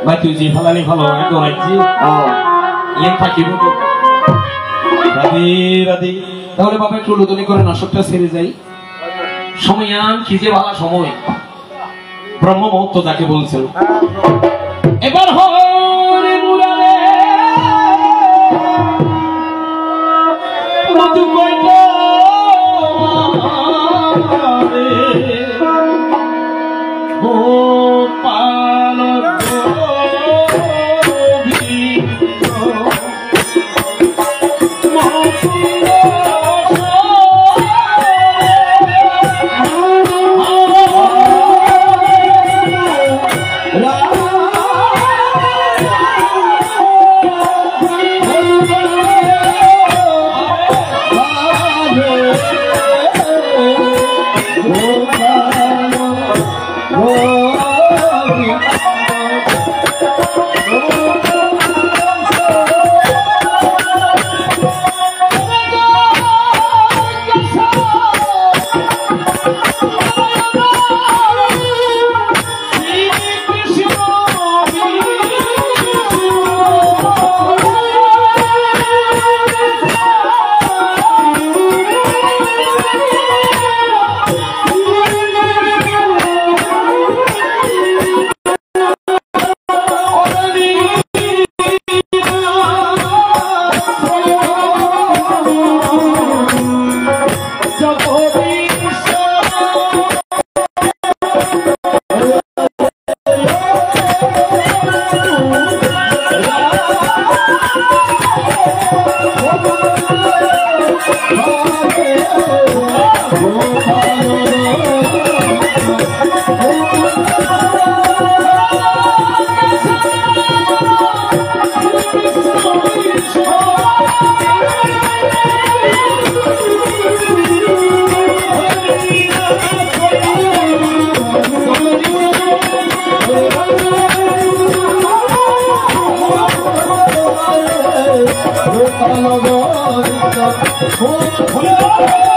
ভাই তুই জি ফালানি ভালো একটু রাখছি ইয়ে থাকিব রাধে রাধে। তাহলে বাবা একটু লুদনি করে নাটকটা ছেড়ে যাই। সময়ান কি যে ভালো সময়, ব্রহ্ম মুহূর্ত যাকে বলছেন। এবার হরে মুরারে মধু কইল গোপাল Oh,